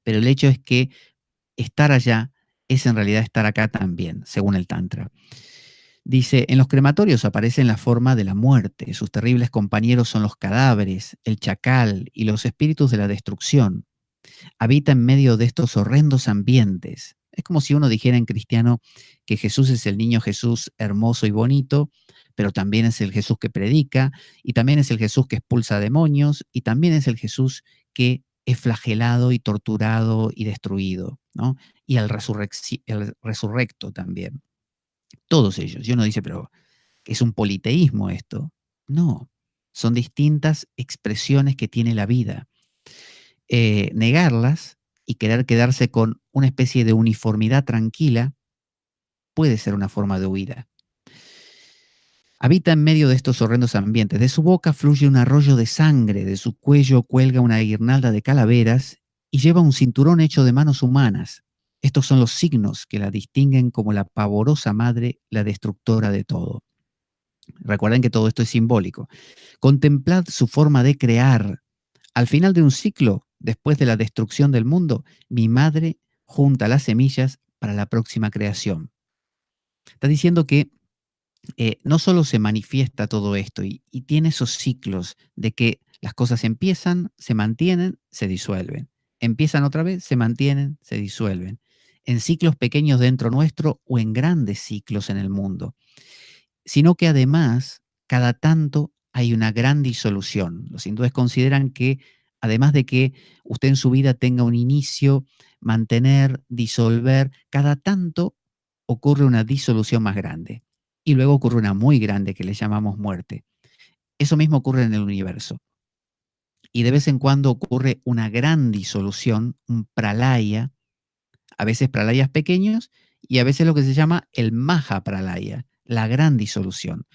Pero el hecho es que estar allá es en realidad estar acá también, según el Tantra. Dice, en los crematorios aparece en la forma de la muerte, sus terribles compañeros son los cadáveres, el chacal y los espíritus de la destrucción. Habita en medio de estos horrendos ambientes. Es como si uno dijera en cristiano que Jesús es el niño Jesús hermoso y bonito, pero también es el Jesús que predica, y también es el Jesús que expulsa demonios, y también es el Jesús que es flagelado y torturado y destruido, ¿no? Y el resurrecto también. Todos ellos. Y uno dice, pero ¿es un politeísmo esto? No, son distintas expresiones que tiene la vida. Negarlas y querer quedarse con una especie de uniformidad tranquila puede ser una forma de huida. Habita en medio de estos horrendos ambientes. De su boca fluye un arroyo de sangre, de su cuello cuelga una guirnalda de calaveras y lleva un cinturón hecho de manos humanas. Estos son los signos que la distinguen como la pavorosa madre, la destructora de todo. Recuerden que todo esto es simbólico. Contemplad su forma de crear. Al final de un ciclo, después de la destrucción del mundo, mi madre junta las semillas para la próxima creación. Está diciendo que no solo se manifiesta todo esto y tiene esos ciclos de que las cosas empiezan, se mantienen, se disuelven. Empiezan otra vez, se mantienen, se disuelven. En ciclos pequeños dentro nuestro o en grandes ciclos en el mundo. Sino que además, cada tanto hay una gran disolución. Los hindúes consideran que, además de que usted en su vida tenga un inicio, mantener, disolver, cada tanto ocurre una disolución más grande. Y luego ocurre una muy grande que le llamamos muerte. Eso mismo ocurre en el universo. Y de vez en cuando ocurre una gran disolución, un pralaya, a veces pralayas pequeños y a veces lo que se llama el maha pralaya, la gran disolución.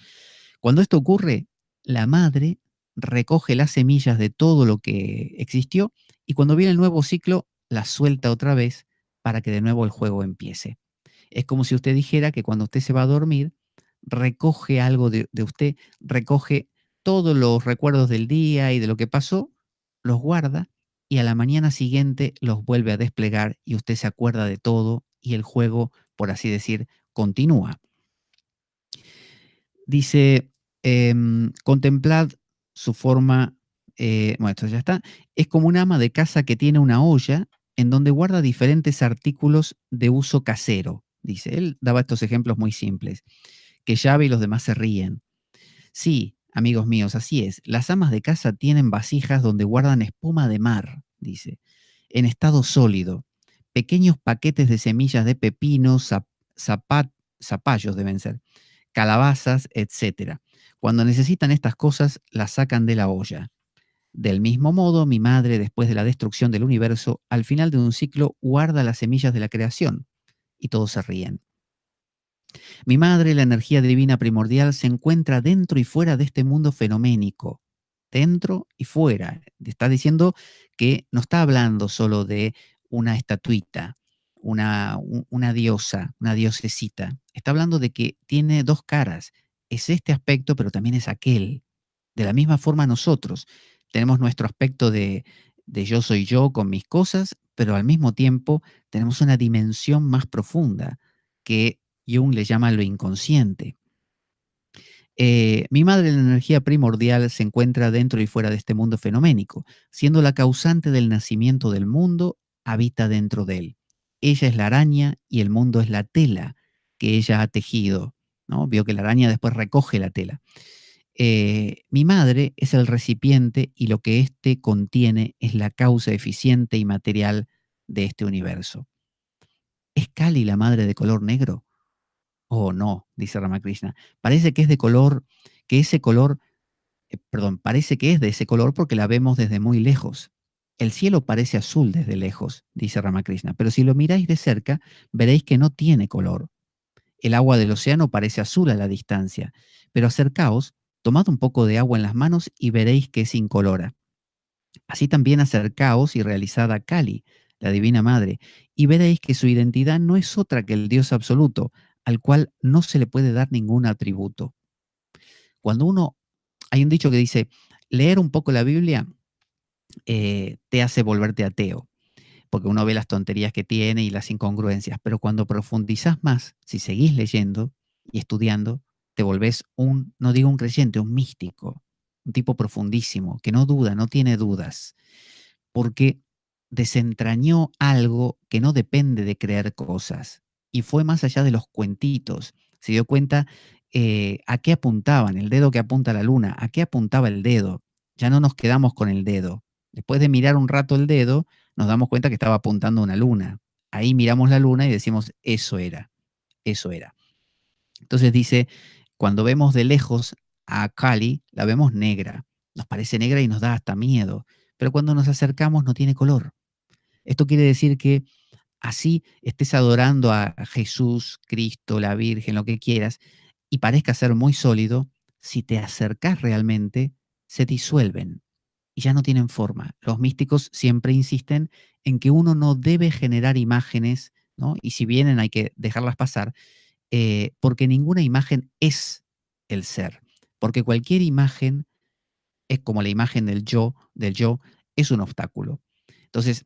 Cuando esto ocurre, la madre recoge las semillas de todo lo que existió y cuando viene el nuevo ciclo, las suelta otra vez para que de nuevo el juego empiece. Es como si usted dijera que cuando usted se va a dormir, recoge algo de usted, recoge todos los recuerdos del día y de lo que pasó, los guarda y a la mañana siguiente los vuelve a desplegar y usted se acuerda de todo y el juego, por así decir, continúa. Dice, contemplad su forma, bueno, esto ya está, es como un ama de casa que tiene una olla en donde guarda diferentes artículos de uso casero. Dice, él daba estos ejemplos muy simples, que llave y los demás se ríen. Sí, amigos míos, así es. Las amas de casa tienen vasijas donde guardan espuma de mar, dice, en estado sólido, pequeños paquetes de semillas de pepino, zapallos deben ser, calabazas, etcétera. Cuando necesitan estas cosas, las sacan de la olla. Del mismo modo, mi madre, después de la destrucción del universo, al final de un ciclo, guarda las semillas de la creación. Y todos se ríen. Mi madre, la energía divina primordial, se encuentra dentro y fuera de este mundo fenoménico. Dentro y fuera. Está diciendo que no está hablando solo de una estatuita, una diosa, una diosecita. Está hablando de que tiene dos caras. Es este aspecto, pero también es aquel. De la misma forma nosotros tenemos nuestro aspecto de yo soy yo con mis cosas, pero al mismo tiempo tenemos una dimensión más profunda que Jung le llama lo inconsciente. Mi madre, la energía primordial, se encuentra dentro y fuera de este mundo fenoménico. Siendo la causante del nacimiento del mundo, habita dentro de él. Ella es la araña y el mundo es la tela que ella ha tejido, ¿no? Vio que la araña después recoge la tela. Mi madre es el recipiente y lo que éste contiene es la causa eficiente y material de este universo. ¿Es Kali la madre de color negro? Oh, no, dice Ramakrishna. Parece que es de color, que ese color, perdón, parece que es de ese color porque la vemos desde muy lejos. El cielo parece azul desde lejos, dice Ramakrishna, pero si lo miráis de cerca, veréis que no tiene color. El agua del océano parece azul a la distancia, pero acercaos, tomad un poco de agua en las manos y veréis que es incolora. Así también acercaos y realizad a Kali, la Divina Madre, y veréis que su identidad no es otra que el Dios absoluto, al cual no se le puede dar ningún atributo. Cuando uno, hay un dicho que dice, leer un poco la Biblia te hace volverte ateo, porque uno ve las tonterías que tiene y las incongruencias, pero cuando profundizás más, si seguís leyendo y estudiando, te volvés no digo un creyente, un místico, un tipo profundísimo, que no duda, no tiene dudas, porque desentrañó algo que no depende de creer cosas y fue más allá de los cuentitos. Se dio cuenta a qué apuntaban, el dedo que apunta a la luna, a qué apuntaba el dedo. Ya no nos quedamos con el dedo. Después de mirar un rato el dedo, nos damos cuenta que estaba apuntando a una luna. Ahí miramos la luna y decimos, eso era, eso era. Entonces dice, cuando vemos de lejos a Kali, la vemos negra. Nos parece negra y nos da hasta miedo. Pero cuando nos acercamos no tiene color. Esto quiere decir que así estés adorando a Jesús, Cristo, la Virgen, lo que quieras, y parezca ser muy sólido, si te acercas realmente, se disuelven y ya no tienen forma. Los místicos siempre insisten en que uno no debe generar imágenes, ¿no? Y si vienen hay que dejarlas pasar, porque ninguna imagen es el ser, porque cualquier imagen es como la imagen del yo, es un obstáculo. Entonces,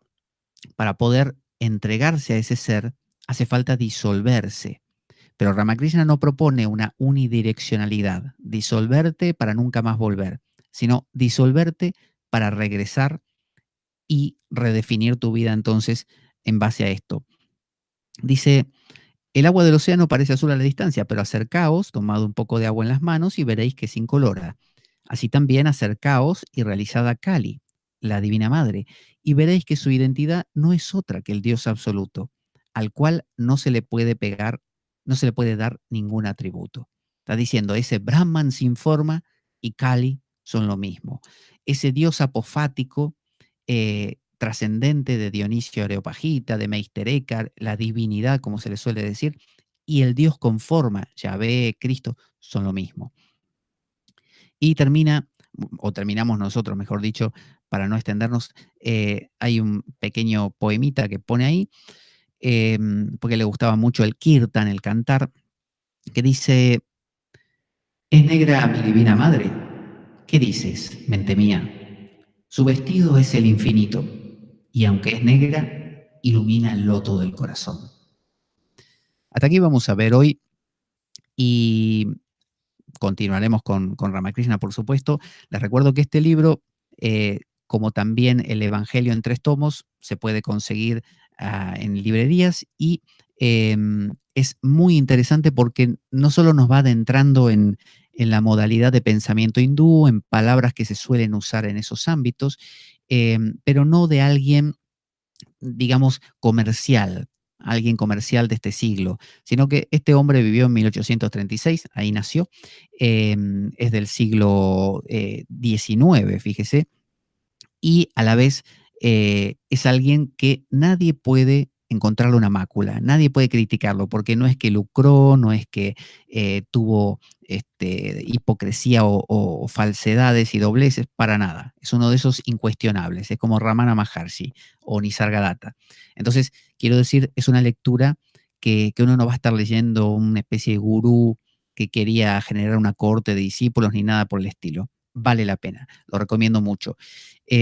para poder entregarse a ese ser, hace falta disolverse. Pero Ramakrishna no propone una unidireccionalidad, disolverte para nunca más volver, sino disolverte para regresar y redefinir tu vida entonces en base a esto. Dice, el agua del océano parece azul a la distancia, pero acercaos, tomad un poco de agua en las manos y veréis que es incolora. Así también acercaos y realizad a Kali, la Divina Madre, y veréis que su identidad no es otra que el Dios absoluto, al cual no se le puede pegar, no se le puede dar ningún atributo. Está diciendo, ese Brahman sin forma y Kali son lo mismo. Ese Dios apofático, trascendente de Dionisio Areopagita, de Meister Eckhart, la divinidad, como se le suele decir, y el Dios con forma, Yahvé, Cristo, son lo mismo. Y terminamos nosotros, mejor dicho, para no extendernos, hay un pequeño poemita que pone ahí, porque le gustaba mucho el kirtan, el cantar, que dice, ¿Es negra mi divina madre? ¿Qué dices, mente mía? Su vestido es el infinito, y aunque es negra, ilumina el loto del corazón. Hasta aquí vamos a ver hoy y continuaremos con Ramakrishna, por supuesto. Les recuerdo que este libro, como también el Evangelio en 3 tomos, se puede conseguir en librerías y es muy interesante porque no solo nos va adentrando en la modalidad de pensamiento hindú, en palabras que se suelen usar en esos ámbitos, pero no de alguien, digamos, comercial, alguien comercial de este siglo, sino que este hombre vivió en 1836, ahí nació, es del siglo XIX, fíjese, y a la vez es alguien que nadie puede encontrarle una mácula, nadie puede criticarlo, porque no es que lucró, no es que tuvo hipocresía o falsedades y dobleces, para nada. Es uno de esos incuestionables, es como Ramana Maharshi o Nisargadatta. Entonces, quiero decir, es una lectura que uno no va a estar leyendo una especie de gurú que quería generar una corte de discípulos ni nada por el estilo. Vale la pena, lo recomiendo mucho.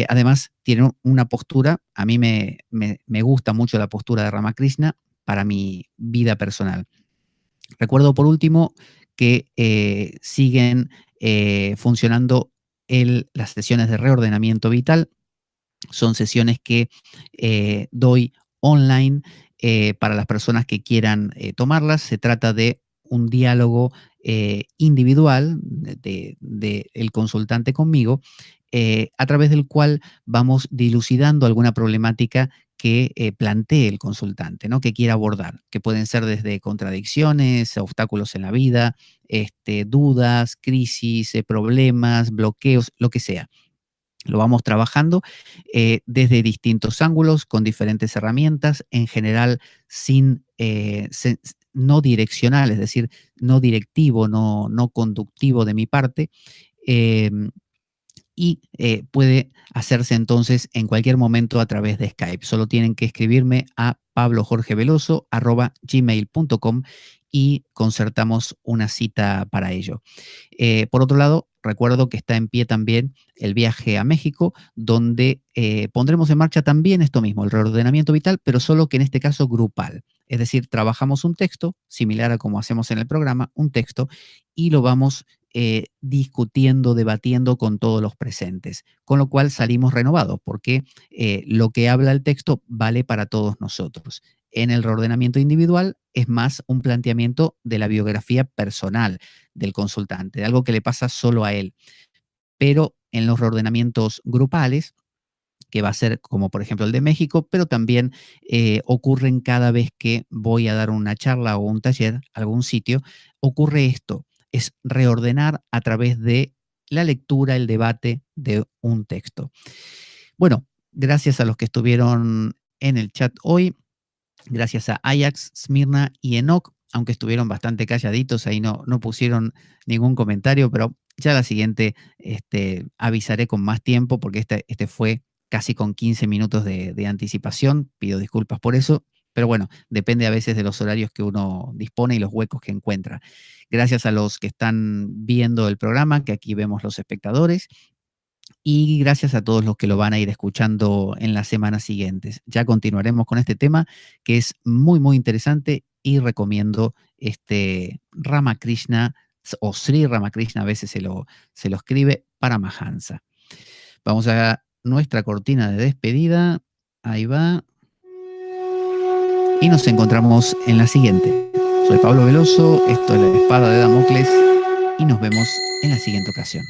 Además, tiene una postura, a mí me gusta mucho la postura de Ramakrishna para mi vida personal. Recuerdo por último que siguen funcionando las sesiones de reordenamiento vital. Son sesiones que doy online para las personas que quieran tomarlas. Se trata de un diálogo individual de el consultante conmigo, a través del cual vamos dilucidando alguna problemática que plantee el consultante, ¿no? Que quiera abordar, que pueden ser desde contradicciones, obstáculos en la vida, dudas, crisis, problemas, bloqueos, lo que sea. Lo vamos trabajando desde distintos ángulos, con diferentes herramientas, en general no direccional, es decir, no directivo, no conductivo de mi parte. Eh, y puede hacerse entonces en cualquier momento a través de Skype. Solo tienen que escribirme a pablojorgeveloso@gmail.com y concertamos una cita para ello. Por otro lado, recuerdo que está en pie también el viaje a México, donde pondremos en marcha también esto mismo, el reordenamiento vital, pero solo que en este caso grupal. Es decir, trabajamos un texto, similar a como hacemos en el programa, un texto, y lo vamos discutiendo, debatiendo con todos los presentes, con lo cual salimos renovados, porque lo que habla el texto vale para todos nosotros. En el reordenamiento individual es más un planteamiento de la biografía personal del consultante, de algo que le pasa solo a él. Pero en los reordenamientos grupales, que va a ser como por ejemplo el de México, pero también ocurren cada vez que voy a dar una charla o un taller a algún sitio, ocurre esto, es reordenar a través de la lectura, el debate de un texto. Bueno, gracias a los que estuvieron en el chat hoy, gracias a Ajax, Smirna y Enoch, aunque estuvieron bastante calladitos, ahí no pusieron ningún comentario, pero ya la siguiente avisaré con más tiempo, porque este fue casi con 15 minutos de anticipación, pido disculpas por eso, pero bueno, depende a veces de los horarios que uno dispone y los huecos que encuentra. Gracias a los que están viendo el programa, que aquí vemos los espectadores, y gracias a todos los que lo van a ir escuchando en las semanas siguientes. Ya continuaremos con este tema que es muy, muy interesante y recomiendo Ramakrishna o Sri Ramakrishna, a veces se lo escribe, Paramahansa. Vamos a nuestra cortina de despedida. Ahí va. Y nos encontramos en la siguiente. Soy Pablo Veloso, esto es La Espada de Damocles y nos vemos en la siguiente ocasión.